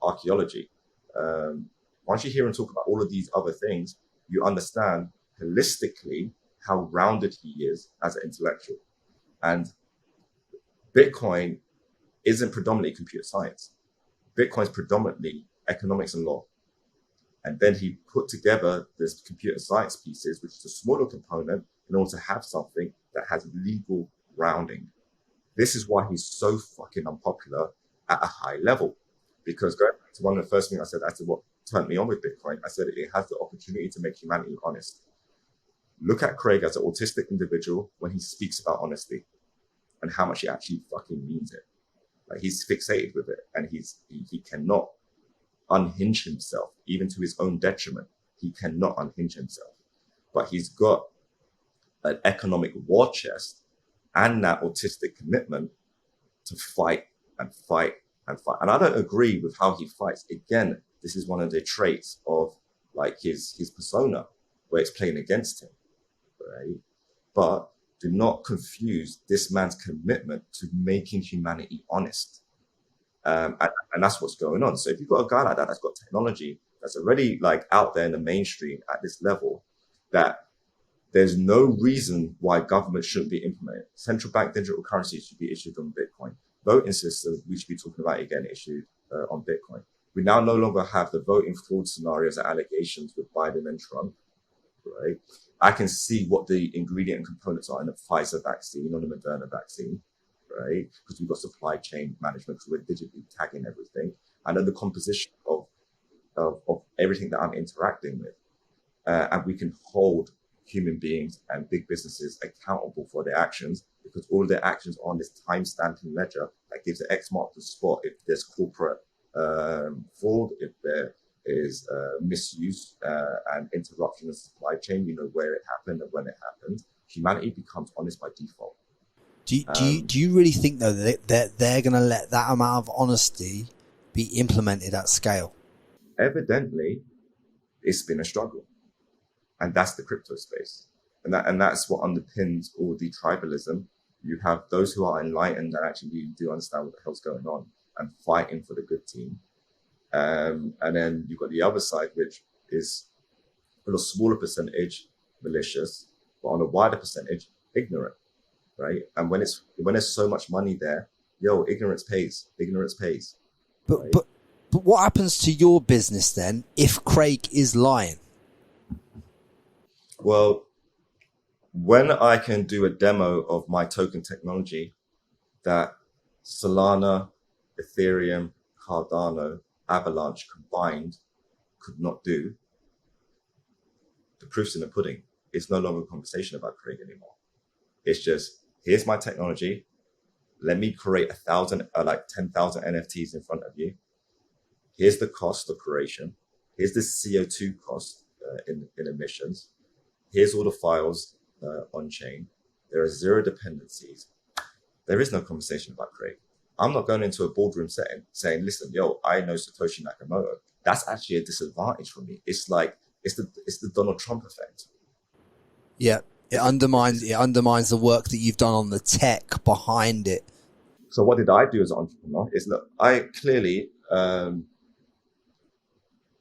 archaeology, once you hear him talk about all of these other things, you understand holistically how rounded he is as an intellectual. And Bitcoin isn't predominantly computer science. Bitcoin is predominantly economics and law. And then he put together this computer science pieces, which is a smaller component, in order to have something that has legal grounding. This is why he's so fucking unpopular at a high level. Because going back to one of the first things I said as to what turned me on with Bitcoin, I said it has the opportunity to make humanity honest. Look at Craig as an autistic individual when he speaks about honesty and how much he actually fucking means it. Like he's fixated with it and he cannot unhinge himself, even to his own detriment. He cannot unhinge himself. But he's got an economic war chest and that autistic commitment to fight and fight and fight. And I don't agree with how he fights. Again, this is one of the traits of like his persona where it's playing against him, right? But do not confuse this man's commitment to making humanity honest. And that's what's going on. So if you've got a guy like that that's got technology that's already like out there in the mainstream at this level, that there's no reason why government shouldn't be implemented. Central bank digital currency should be issued on Bitcoin. Voting system, we should be talking about again, issued on Bitcoin. We now no longer have the voting fraud scenarios and allegations with Biden and Trump, right? I can see what the ingredient and components are in the Pfizer vaccine or the Moderna vaccine, right? Because we've got supply chain management, because we're digitally tagging everything. I know the composition of everything that I'm interacting with. And we can hold human beings and big businesses accountable for their actions, because all of their actions are on this time-stamping ledger that gives the X mark the spot if there's corporate fraud, if there is misuse and interruption of supply chain, you know, where it happened and when it happened. Humanity becomes honest by default. Do you really think though that they're going to let that amount of honesty be implemented at scale? Evidently, it's been a struggle, and that's the crypto space, and that's what underpins all the tribalism. You have those who are enlightened and actually do understand what the hell's going on and fighting for the good team, and then you've got the other side, which is on a smaller percentage malicious, but on a wider percentage ignorant. Right, and when there's so much money there, ignorance pays. Ignorance pays. But what happens to your business then if Craig is lying? Well, when I can do a demo of my token technology that Solana, Ethereum, Cardano, Avalanche combined could not do, the proof's in the pudding. It's no longer a conversation about Craig anymore. It's just, here's my technology. Let me create 10,000 NFTs in front of you. Here's the cost of creation. Here's the CO2 cost in emissions. Here's all the files on chain. There are zero dependencies. There is no conversation about Craig. I'm not going into a boardroom setting saying, listen, yo, I know Satoshi Nakamoto. That's actually a disadvantage for me. It's like, it's the Donald Trump effect. Yeah. It undermines the work that you've done on the tech behind it. So what did I do as an entrepreneur is, look, I clearly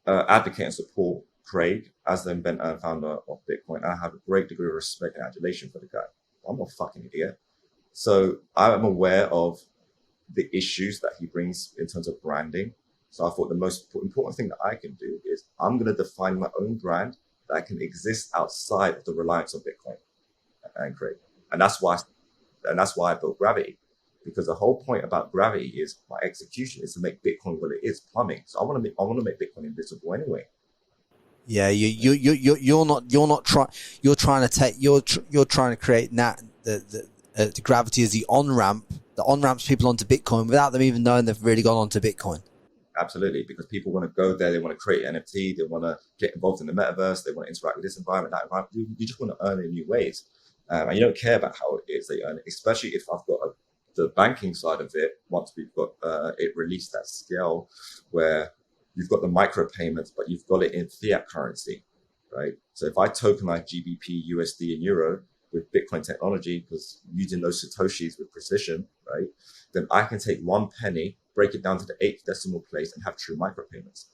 advocate and support Craig as the inventor and founder of Bitcoin. I have a great degree of respect and adulation for the guy. I'm not a fucking idiot. So I'm aware of the issues that he brings in terms of branding. So I thought the most important thing that I can do is I'm going to define my own brand that can exist outside of the reliance on Bitcoin and Craig. And that's why I built Gravity. Because the whole point about Gravity is my execution is to make Bitcoin what it is, plumbing. So I want to make Bitcoin invisible anyway. Yeah, you're trying to create the Gravity as the on-ramp that on-ramps people onto Bitcoin without them even knowing they've really gone onto Bitcoin. Absolutely, because people want to go there, they want to create an NFT, they want to get involved in the metaverse, they want to interact with this environment, that environment. You just want to earn in new ways, and you don't care about how it is they earn it. Especially if I've got the banking side of it. Once we've got it released at scale, where you've got the micropayments, but you've got it in fiat currency, right? So if I tokenize GBP, USD, and Euro with Bitcoin technology, because using those Satoshis with precision, right, then I can take 1 penny, break it down to the 8th decimal place, and have true micropayments.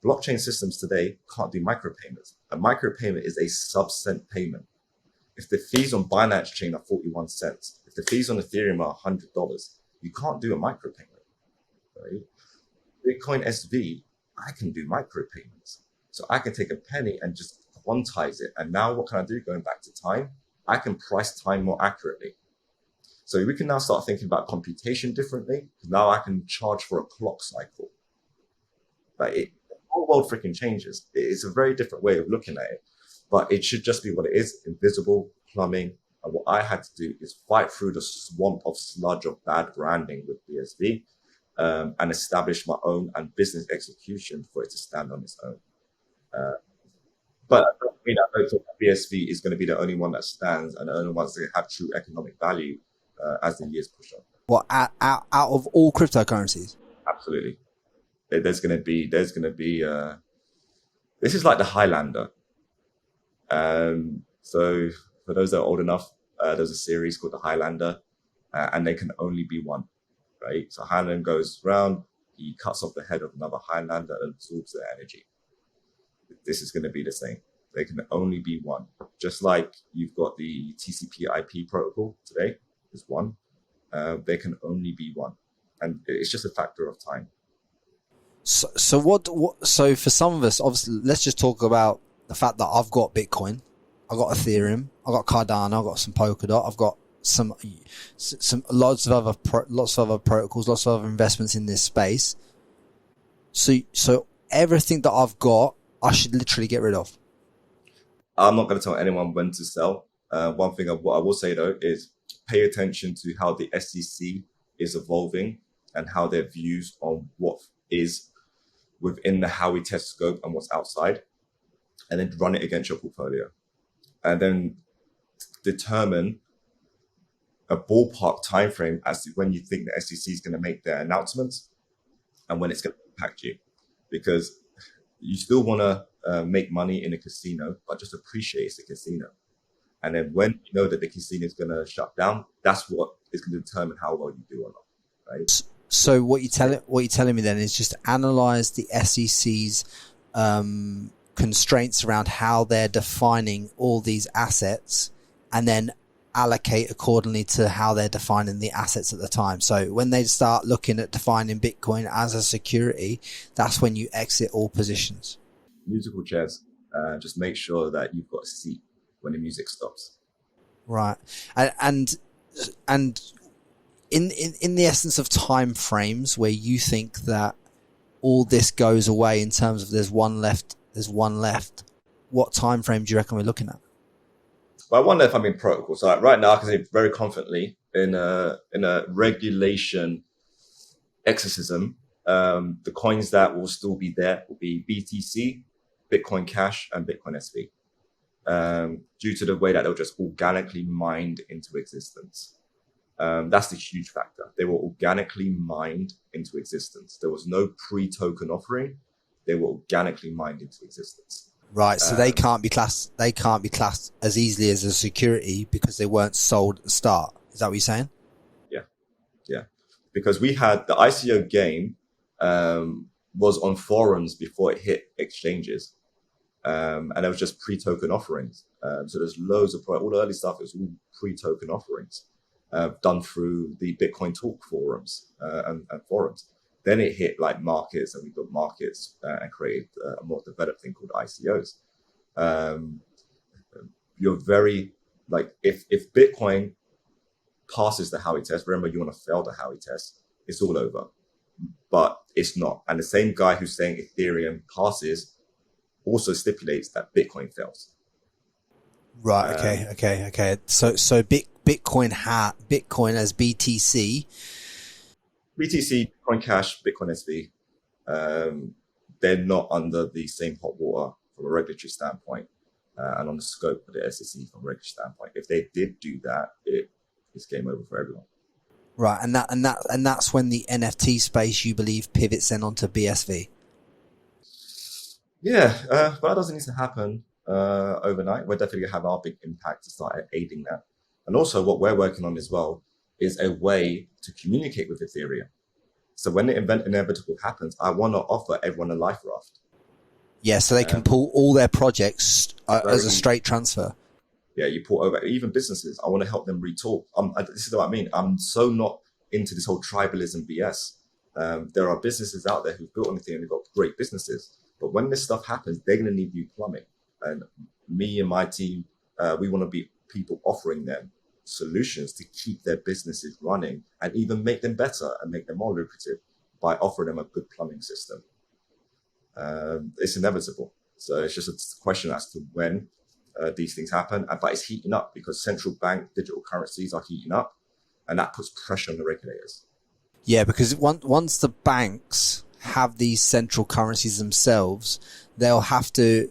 Blockchain systems today can't do micropayments. A micropayment is a sub-cent payment. If the fees on Binance Chain are 41 cents, if the fees on Ethereum are $100, you can't do a micropayment, right? Bitcoin SV, I can do micropayments. So I can take a penny and just quantize it. And now what can I do going back to time? I can price time more accurately. So we can now start thinking about computation differently. Now I can charge for a clock cycle. Like the whole world freaking changes. It's a very different way of looking at it, but it should just be what it is: invisible, plumbing. And what I had to do is fight through the swamp of sludge of bad branding with BSV, and establish my own and business execution for it to stand on its own. But I don't think BSV is going to be the only one that stands and the only ones that have true economic value as the years push on. What, out of all cryptocurrencies? Absolutely. There's going to be this is like the Highlander. So for those that are old enough, there's a series called the Highlander, and they can only be one, right? So Highlander goes around, he cuts off the head of another Highlander and absorbs their energy. This is going to be the same. They can only be one. Just like you've got the TCP/IP protocol today, is one. They can only be one, and it's just a factor of time. So what? So for some of us, obviously, let's just talk about the fact that I've got Bitcoin, I've got Ethereum, I've got Cardano, I've got some Polkadot, I've got some lots of other protocols, lots of other investments in this space. So everything that I've got, I should literally get rid of. I'm not going to tell anyone when to sell. One thing what I will say though is pay attention to how the SEC is evolving and how their views on what is within the Howey test scope and what's outside, and then run it against your portfolio, and then determine a ballpark time frame as to when you think the SEC is going to make their announcements and when it's going to impact you, because you still want to make money in a casino, but just appreciate it's a casino. And then when you know that the casino is going to shut down, that's what is going to determine how well you do or not, right? So what you're telling me then is just analyze the SEC's constraints around how they're defining all these assets, and then allocate accordingly to how they're defining the assets at the time. So when they start looking at defining Bitcoin as a security, that's when you exit all positions. Musical chairs. Just make sure that you've got a seat when the music stops. Right. And in the essence of time frames where you think that all this goes away in terms of there's one left, what time frame do you reckon we're looking at? Well, I wonder if I'm in protocol. So right now, I can say very confidently in a regulation exorcism, the coins that will still be there will be BTC, Bitcoin Cash, and Bitcoin SV. Due to the way that they'll just organically mined into existence. That's the huge factor. They were organically mined into existence. There was no pre-token offering. They were organically mined into existence. Right, so they can't be classed as easily as a security because they weren't sold at the start. Is that what you're saying? Yeah. Because we had the ICO game was on forums before it hit exchanges. And it was just pre-token offerings. So there's loads of all the early stuff is all pre-token offerings done through the Bitcoin Talk forums and forums. Then it hit like markets, and we built markets and created a more developed thing called ICOs. You're very like if Bitcoin passes the Howey test, remember you want to fail the Howey test, it's all over. But it's not. And the same guy who's saying Ethereum passes also stipulates that Bitcoin fails. Right. Okay. So Bitcoin as BTC, Bitcoin Cash, Bitcoin SV, they're not under the same hot water from a regulatory standpoint and on the scope of the SEC from a regulatory standpoint. If they did do that, it's game over for everyone. Right, and that's when the NFT space, you believe, pivots then onto BSV. Yeah, but that doesn't need to happen overnight. We're definitely going to have our big impact to start aiding that. And also what we're working on as well is a way to communicate with Ethereum. So when the event inevitable happens, I want to offer everyone a life raft. Yeah, so they can pull all their projects as a straight transfer. Yeah, you pull over even businesses. I want to help them retalk. This is what I mean. I'm so not into this whole tribalism BS. There are businesses out there who've built on Ethereum, they've got great businesses. But when this stuff happens, they're going to need new plumbing. And me and my team, we want to be people offering them solutions to keep their businesses running and even make them better and make them more lucrative by offering them a good plumbing system. It's inevitable. So it's just a question as to when these things happen. But it's heating up because central bank digital currencies are heating up, and that puts pressure on the regulators. Yeah, because once the banks have these central currencies themselves, they'll have to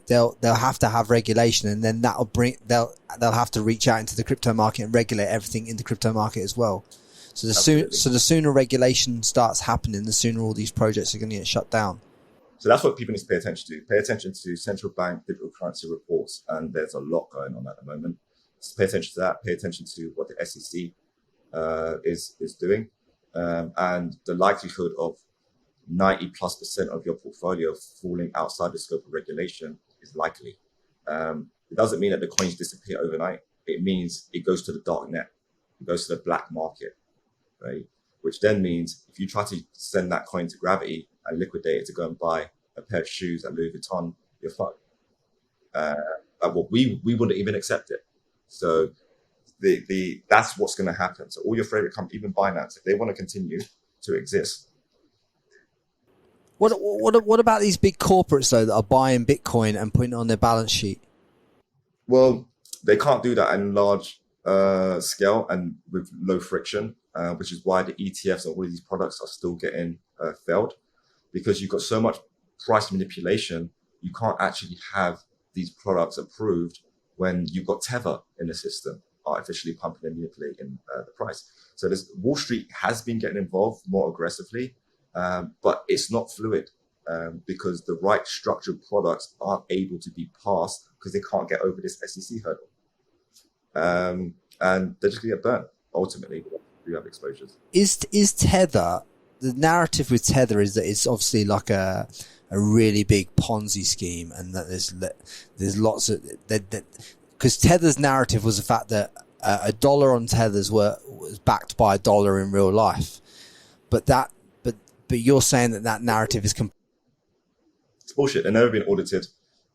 have regulation, and then they'll have to reach out into the crypto market and regulate everything in the crypto market as well. So the sooner regulation starts happening, the sooner all these projects are going to get shut down. So that's what people need to pay attention to. Pay attention to central bank digital currency reports, and there's a lot going on at the moment. So pay attention to that. Pay attention to what the SEC is doing, and the likelihood of 90+% of your portfolio falling outside the scope of regulation is likely. It doesn't mean that the coins disappear overnight. It means it goes to the dark net. It goes to the black market, right? Which then means if you try to send that coin to Gravity and liquidate it to go and buy a pair of shoes at Louis Vuitton, you're fucked. We wouldn't even accept it. So that's what's going to happen. So all your favorite companies, even Binance, if they want to continue to exist. What about these big corporates though that are buying Bitcoin and putting it on their balance sheet? Well, they can't do that in large scale and with low friction, which is why the ETFs and all of these products are still getting failed, because you've got so much price manipulation. You can't actually have these products approved when you've got Tether in the system, artificially pumping and manipulating the price. So Wall Street has been getting involved more aggressively, but it's not fluid because the right structured products aren't able to be passed because they can't get over this SEC hurdle. And they're just going to get burnt, ultimately. We have exposures. Is Tether, the narrative with Tether is that it's obviously like a really big Ponzi scheme, and that there's lots of that because Tether's narrative was the fact that a dollar on Tethers was backed by a dollar in real life, but you're saying that narrative is it's bullshit. They've never been audited,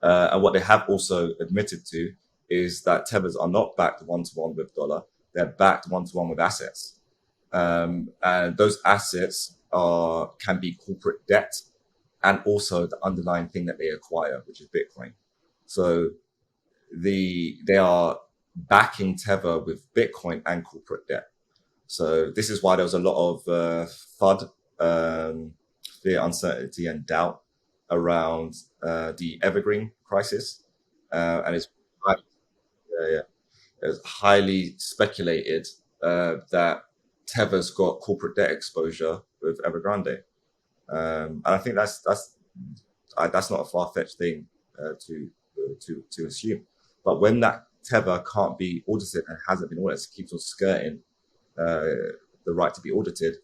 and what they have also admitted to is that tethers are not backed one-to-one with dollar. They're backed one-to-one with assets. And those assets can be corporate debt and also the underlying thing that they acquire, which is Bitcoin. So they are backing Tether with Bitcoin and corporate debt. So this is why there was a lot of FUD, fear, uncertainty, and doubt around the Evergreen crisis, and it's highly speculated that Tether's got corporate debt exposure with Evergrande, and I think that's not a far-fetched thing to assume. But when that Tether can't be audited and hasn't been audited, keeps on skirting the right to be audited,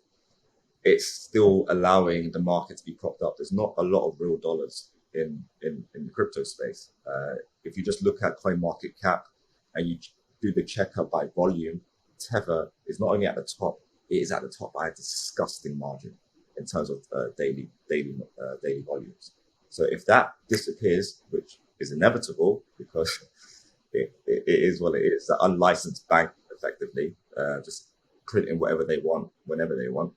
it's still allowing the market to be propped up. There's not a lot of real dollars in the crypto space. If you just look at coin market cap and you do the checkup by volume, Tether is not only at the top, it is at the top by a disgusting margin in terms of daily volumes. So if that disappears, which is inevitable because it is what it is, the unlicensed bank effectively just printing whatever they want whenever they want,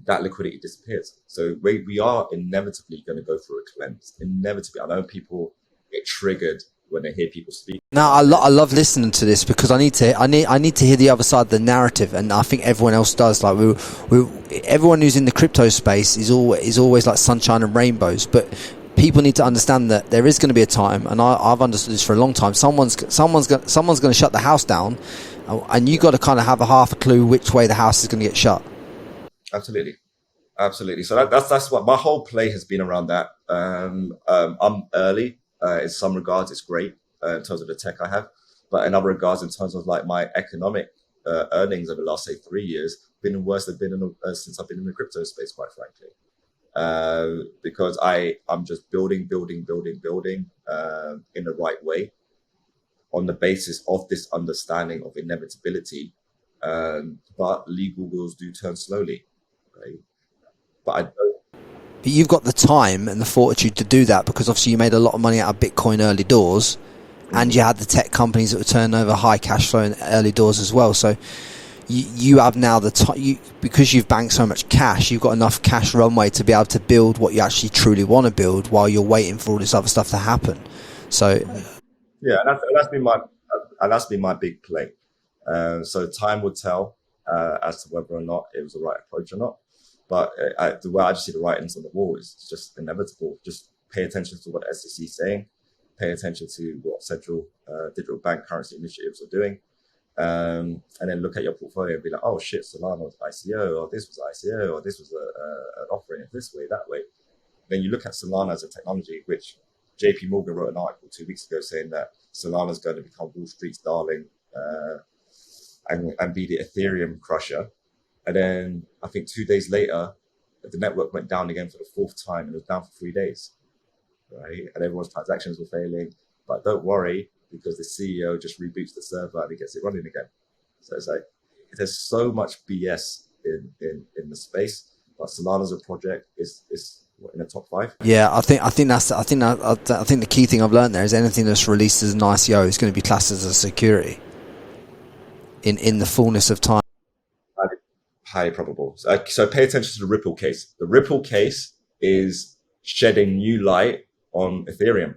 that liquidity disappears. So we are inevitably going to go through a cleanse. Inevitably. I know people get triggered when they hear people speak. No, I love listening to this because I need to hear the other side of the narrative, and I think everyone else does. Like everyone who's in the crypto space is always like sunshine and rainbows, but people need to understand that there is going to be a time, and I've understood this for a long time. Someone's going to shut the house down, and you got to kind of have a half a clue which way the house is going to get shut. Absolutely. So that's what my whole play has been around that. I'm early in some regards. It's great in terms of the tech I have, but in other regards, in terms of like my economic earnings over the last, say, 3 years, been worse than since I've been in the crypto space, quite frankly. Because I'm just building in the right way on the basis of this understanding of inevitability. But legal wheels do turn slowly, right? But I don't. But you've got the time and the fortitude to do that because obviously you made a lot of money out of Bitcoin early doors, and you had the tech companies that were turning over high cash flow in early doors as well. So you have now the time, because you've banked so much cash, you've got enough cash runway to be able to build what you actually truly want to build while you're waiting for all this other stuff to happen. So yeah, that's been my big play. So time would tell as to whether or not it was the right approach or not. But the way I just see the writings on the wall is just inevitable. Just pay attention to what the SEC is saying. Pay attention to what central digital bank currency initiatives are doing. And then look at your portfolio and be like, oh shit, Solana's ICO, or this was ICO, or this was an offering this way, that way. Then you look at Solana as a technology, which JP Morgan wrote an article 2 weeks ago saying that Solana is going to become Wall Street's darling and be the Ethereum crusher. And then I think 2 days later, the network went down again for the fourth time, and it was down for 3 days, right? And everyone's transactions were failing. But don't worry, because the CEO just reboots the server and he gets it running again. So it's like there's so much BS in the space, but Solana's a project is in the top 5. yeah, I think the key thing I've learned there is anything that's released as an ICO is going to be classed as a security in the fullness of time. Highly probable. So pay attention to the Ripple case. The Ripple case is shedding new light on Ethereum.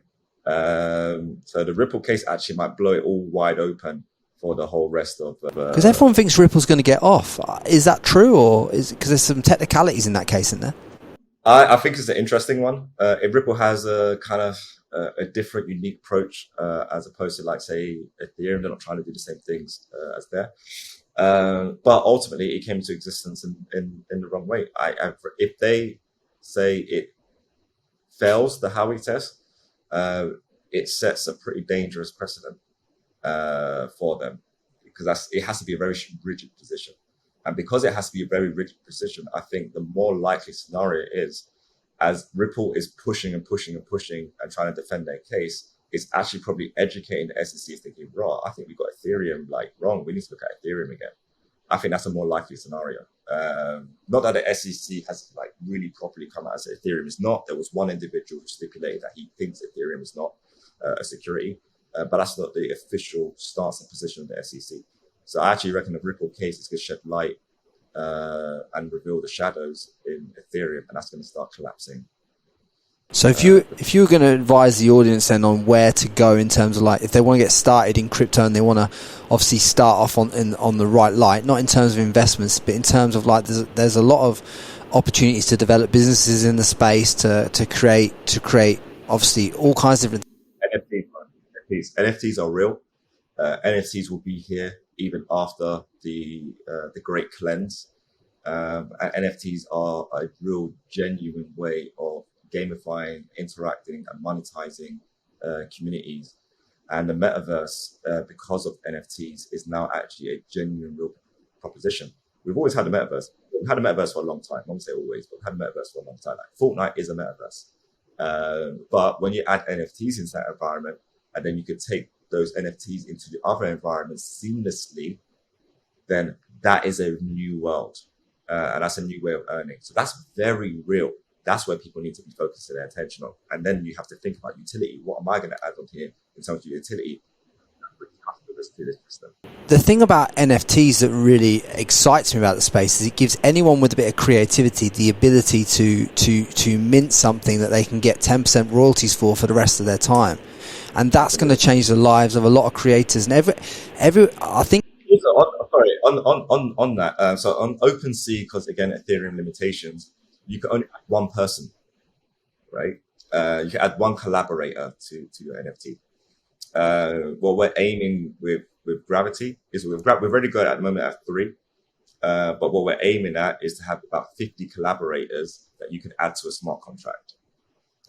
So the Ripple case actually might blow it all wide open for the whole rest of. Because everyone thinks Ripple's going to get off. Is that true, or is it because there's some technicalities in that case, isn't there? I think it's an interesting one. Ripple has a kind of a different, unique approach as opposed to, like, say, Ethereum. They're not trying to do the same things as there. But ultimately, it came into existence in the wrong way. If they say it fails the Howey test, it sets a pretty dangerous precedent for them, because it has to be a very rigid position. And because it has to be a very rigid position, I think the more likely scenario is, as Ripple is pushing and trying to defend their case, it's actually probably educating the SEC, thinking, raw, I think we got Ethereum wrong. We need to look at Ethereum again. I think that's a more likely scenario. Not that the SEC has really properly come out and said Ethereum is not. There was one individual who stipulated that he thinks Ethereum is not a security. but that's not the official stance and position of the SEC. So I actually reckon the Ripple case is going to shed light and reveal the shadows in Ethereum, and that's going to start collapsing. So if you were going to advise the audience then on where to go in terms of like if they want to get started in crypto and they want to obviously start off on the right light, not in terms of investments, but in terms of like there's a lot of opportunities to develop businesses in the space to create obviously all kinds of different NFTs are real. NFTs will be here even after the great cleanse. And NFTs are a real genuine way of gamifying, interacting, and monetizing communities. And the metaverse, because of NFTs, is now actually a genuine, real proposition. We've always had a metaverse. We've had a metaverse for a long time. I won't say always, but we've had a metaverse for a long time. Like Fortnite is a metaverse. But when you add NFTs into that environment, and then you could take those NFTs into the other environments seamlessly, then that is a new world. And that's a new way of earning. So that's very real. That's where people need to be focusing their attention on. And then you have to think about utility. What am I going to add on here in terms of utility? To this system. The thing about NFTs that really excites me about the space is it gives anyone with a bit of creativity the ability to mint something that they can get 10% royalties for the rest of their time. And that's going to change the lives of a lot of creators. And every I think. On that, so on OpenSea, because again, Ethereum limitations, you can only add one person, right? You can add one collaborator to your NFT. What we're aiming with Gravity is we've already got at the moment at 3. But what we're aiming at is to have about 50 collaborators that you can add to a smart contract.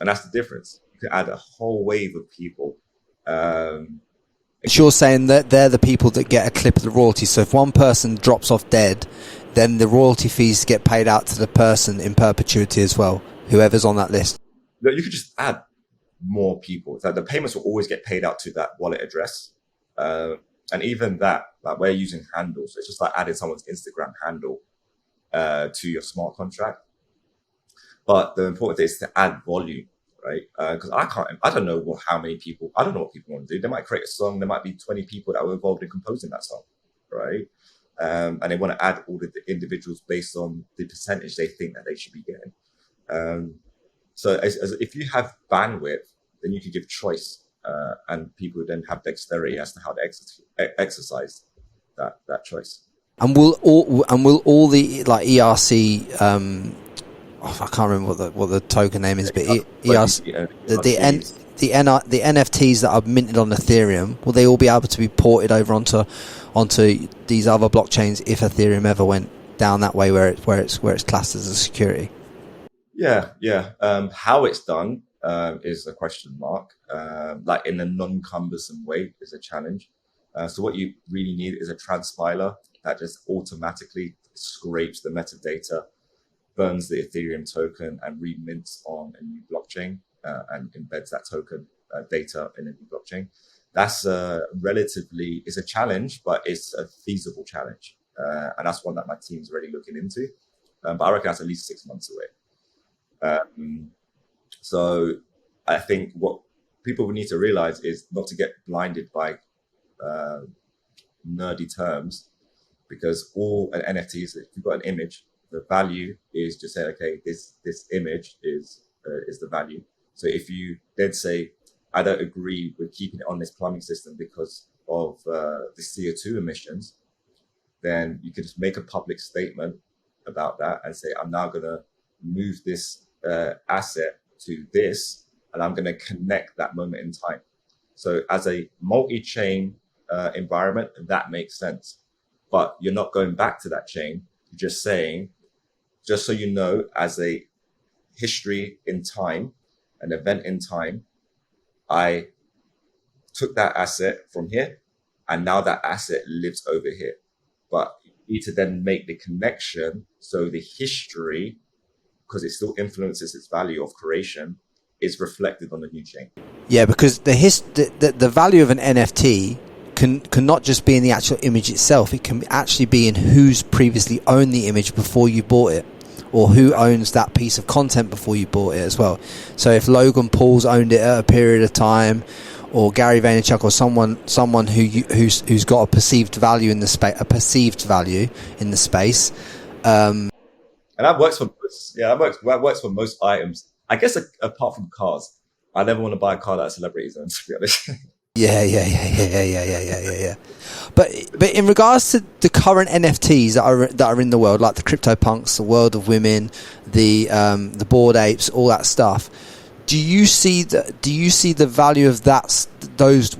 And that's the difference. You can add a whole wave of people. You're saying that they're the people that get a clip of the royalty. So if one person drops off dead, then the royalty fees get paid out to the person in perpetuity as well, whoever's on that list. No, you could just add more people. So the payments will always get paid out to that wallet address. And even that, like we're using handles. It's just like adding someone's Instagram handle to your smart contract. But the important thing is to add volume, right? Because I don't know how many people, I don't know what people want to do. They might create a song. There might be 20 people that were involved in composing that song, right? And they want to add all the individuals based on the percentage they think that they should be getting. So if you have bandwidth, then you can give choice, and people then have dexterity as to how to exercise that choice. And will all the like ERC? I can't remember what the token name is, but ERC, the NFTs that are minted on Ethereum, will they all be able to be ported over onto these other blockchains if Ethereum ever went down that way where it's classed as a security? Yeah. How it's done is a question mark. Like in a non-cumbersome way is a challenge. So what you really need is a transpiler that just automatically scrapes the metadata, burns the Ethereum token, and remints on a new blockchain and embeds that token data in a new blockchain. That's it's a challenge, but it's a feasible challenge. And that's one that my team's already looking into. But I reckon that's at least 6 months away. So I think what people need to realize is not to get blinded by nerdy terms, because all an NFT is, if you've got an image, the value is just say, okay, this image is the value. So if you then say, I don't agree with keeping it on this plumbing system because of the CO2 emissions, then you can just make a public statement about that and say, I'm now going to move this asset to this, and I'm going to connect that moment in time. So as a multi-chain environment, that makes sense. But you're not going back to that chain. You're just saying, just so you know, as a history in time, an event in time, I took that asset from here, and now that asset lives over here. But you need to then make the connection so the history, because it still influences its value of creation, is reflected on the new chain. Yeah, because the value of an NFT can not just be in the actual image itself. It can actually be in who's previously owned the image before you bought it, or who owns that piece of content before you bought it as well. So if Logan Paul's owned it at a period of time, or Gary Vaynerchuk, or someone who's got a perceived value in the space, And that works for that works for most items. I guess apart from cars, I never want to buy a car that celebrities own, to be honest. Yeah. But in regards to the current NFTs that are in the world, like the CryptoPunks, the World of Women, the Bored Apes, all that stuff, do you see the value of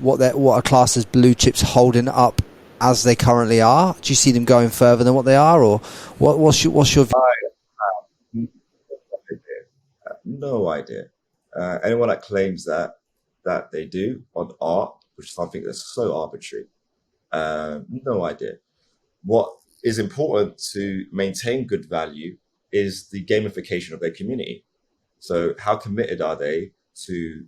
what are classed as blue chips holding up as they currently are? Do you see them going further than what they are, or what's your view? No idea. Anyone that claims that they do on art, which is something that's so arbitrary, no idea. What is important to maintain good value is the gamification of their community. So how committed are they to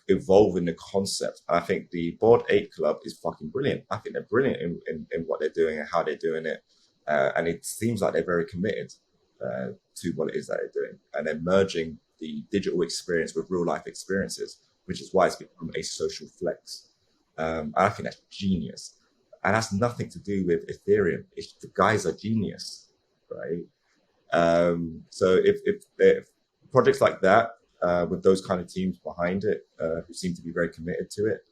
evolving the concept? And I think the Bored Ape Club is fucking brilliant. I think they're brilliant in what they're doing and how they're doing it. And it seems like they're very committed to what it is that they're doing. And they're merging the digital experience with real life experiences, which is why it's become a social flex. I think that's genius. And that's nothing to do with Ethereum. The guys are genius, right? So if projects like that, with those kind of teams behind it, who seem to be very committed to it,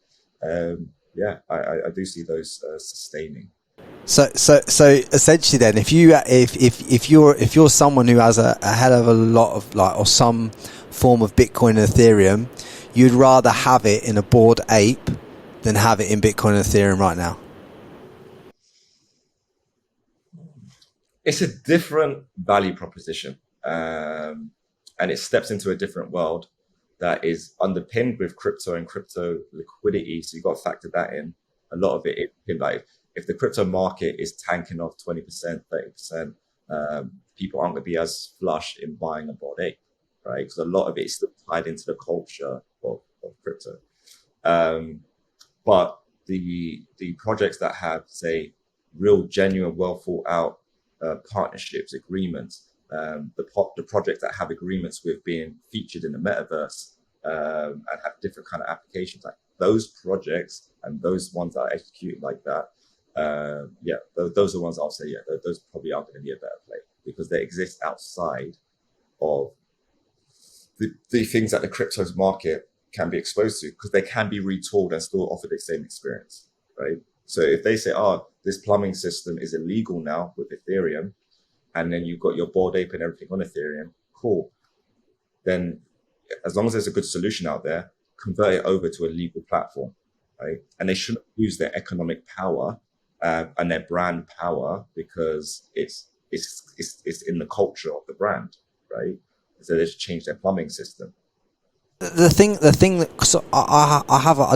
I do see those sustaining. So essentially, then, if you're someone who has a hell of a lot of or some form of Bitcoin and Ethereum, you'd rather have it in a Bored Ape than have it in Bitcoin and Ethereum right now. It's a different value proposition, and it steps into a different world that is underpinned with crypto and crypto liquidity. So you've got to factor that in. A lot of it, like if the crypto market is tanking off 20%, 30%, people aren't going to be as flush in buying a Bored Ape, right? Because a lot of it is still tied into the culture of crypto. But the projects that have, say, real, genuine, well thought out partnerships, agreements, the projects that have agreements with being featured in the metaverse and have different kind of applications, like those projects and those ones that are executed like that, those are the ones I'll say, those probably are going to be a better play because they exist outside of the things that the cryptos market can be exposed to, because they can be retooled and still offer the same experience, right? So if they say, this plumbing system is illegal now with Ethereum, and then you've got your Bored Ape and everything on Ethereum, cool. Then as long as there's a good solution out there, convert it over to a legal platform, right? And they shouldn't lose their economic power and their brand power because it's in the culture of the brand, right? So they should change their plumbing system. The thing that, so I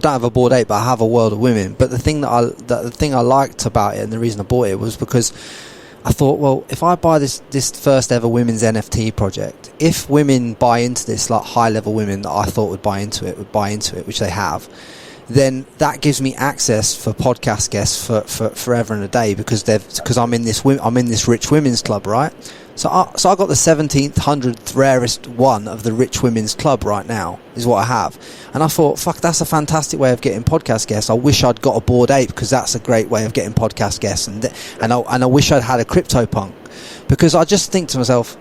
don't have a Bored Ape, but I have a World of Women. But the thing I liked about it, and the reason I bought it, was because I thought, well, if I buy this first ever women's NFT project, if women buy into this, like high level women that I thought would buy into it, which they have, then that gives me access for podcast guests for forever and a day because I'm in this rich women's club, right? So I got the 1,700th rarest one of the rich women's club right now is what I have, and I thought, fuck, that's a fantastic way of getting podcast guests. I wish I'd got a Bored Ape because that's a great way of getting podcast guests, and I wish I'd had a CryptoPunk, because I just think to myself,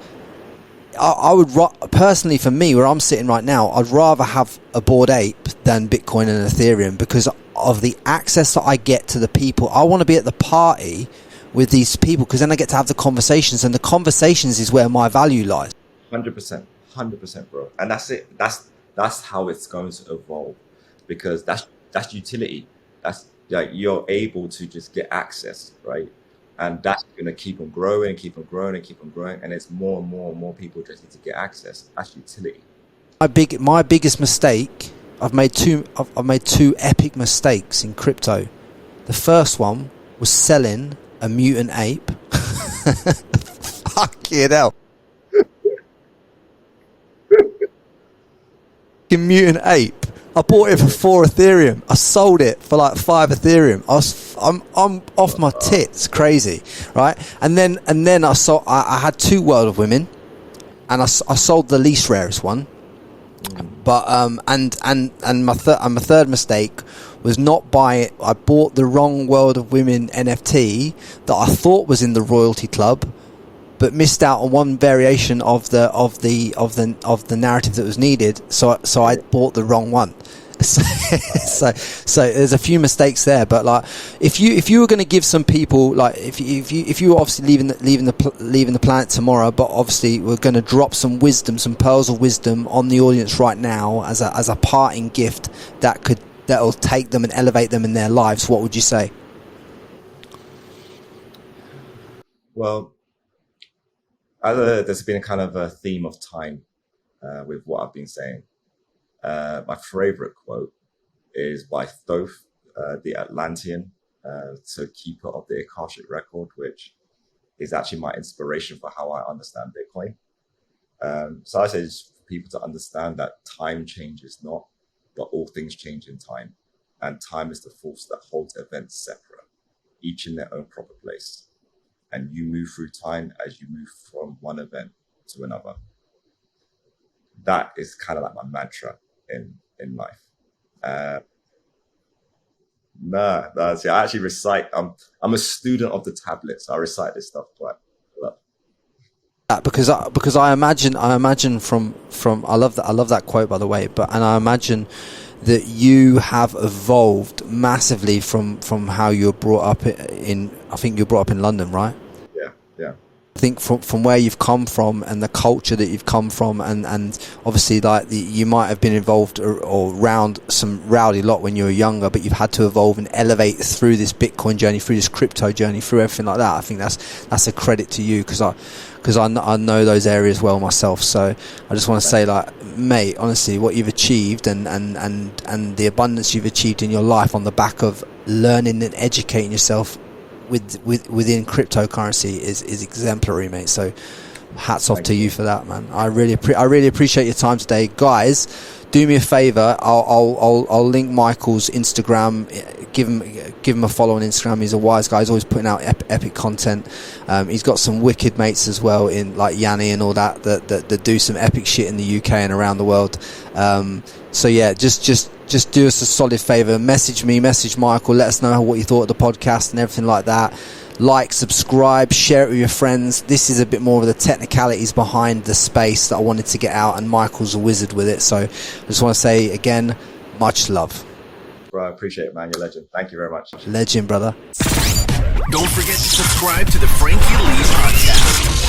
I would personally, for me, where I'm sitting right now, I'd rather have a Bored Ape than Bitcoin and Ethereum because of the access that I get to the people. I want to be at the party with these people because then I get to have the conversations, and the conversations is where my value lies. 100%, bro. And that's it. That's how it's going to evolve, because that's utility. That's like you're able to just get access, right? And that's going to keep on growing, and it's more and more people just need to get access. That's utility. My biggest mistake, I've made two epic mistakes in crypto. The first one was selling a mutant ape. Fucking hell. Mutant ape. I bought it for 4 Ethereum. I sold it for like 5 Ethereum. I'm off my tits, crazy, right? And then I had 2 World of Women, and I sold the least rarest one. But and my third mistake was not buy. I bought the wrong World of Women NFT that I thought was in the Royalty Club, but missed out on one variation of the narrative that was needed. So I bought the wrong one. So there's a few mistakes there, but like if you were going to give some people, like if you were obviously leaving the planet tomorrow, but obviously we're going to drop some pearls of wisdom on the audience right now as a parting gift that'll take them and elevate them in their lives, what would you say? Well, there's been a kind of a theme of time with what I've been saying. My favorite quote is by Thoth, the Atlantean, so keeper of the Akashic record, which is actually my inspiration for how I understand Bitcoin. So I say just for people to understand that time changes not, but all things change in time. And time is the force that holds events separate, each in their own proper place. And you move through time as you move from one event to another. That is kind of like my mantra in life. I actually recite. I'm a student of the tablets. I recite this stuff quite a lot. Because I imagine from I love that quote, by the way. And I imagine that you have evolved massively from how you were brought up in. I think you were brought up in London, right? Yeah. I think from where you've come from and the culture that you've come from, and obviously like you might have been involved or around some rowdy lot when you were younger, but you've had to evolve and elevate through this Bitcoin journey, through this crypto journey, through everything like that. I think that's a credit to you, because I know those areas well myself. So I just want to say, like, mate, honestly, what you've achieved and the abundance you've achieved in your life on the back of learning and educating yourself within cryptocurrency is exemplary, mate. So hats off to you for that, man. I really appreciate your time today, guys. Do me a favor. I'll link Michael's Instagram. Give him a follow on Instagram. He's a wise guy. He's always putting out epic content. He's got some wicked mates as well, in like Yanni and all that do some epic shit in the UK and around the world. So yeah, just do us a solid favor. Message me, message Michael. Let us know what you thought of the podcast and everything like that. Like, subscribe, share it with your friends. This is a bit more of the technicalities behind the space that I wanted to get out, and Michael's a wizard with it. So I just want to say again, much love. Bro, I appreciate it, man. You're a legend. Thank you very much. Legend, brother. Don't forget to subscribe to the Frankie Lee Podcast.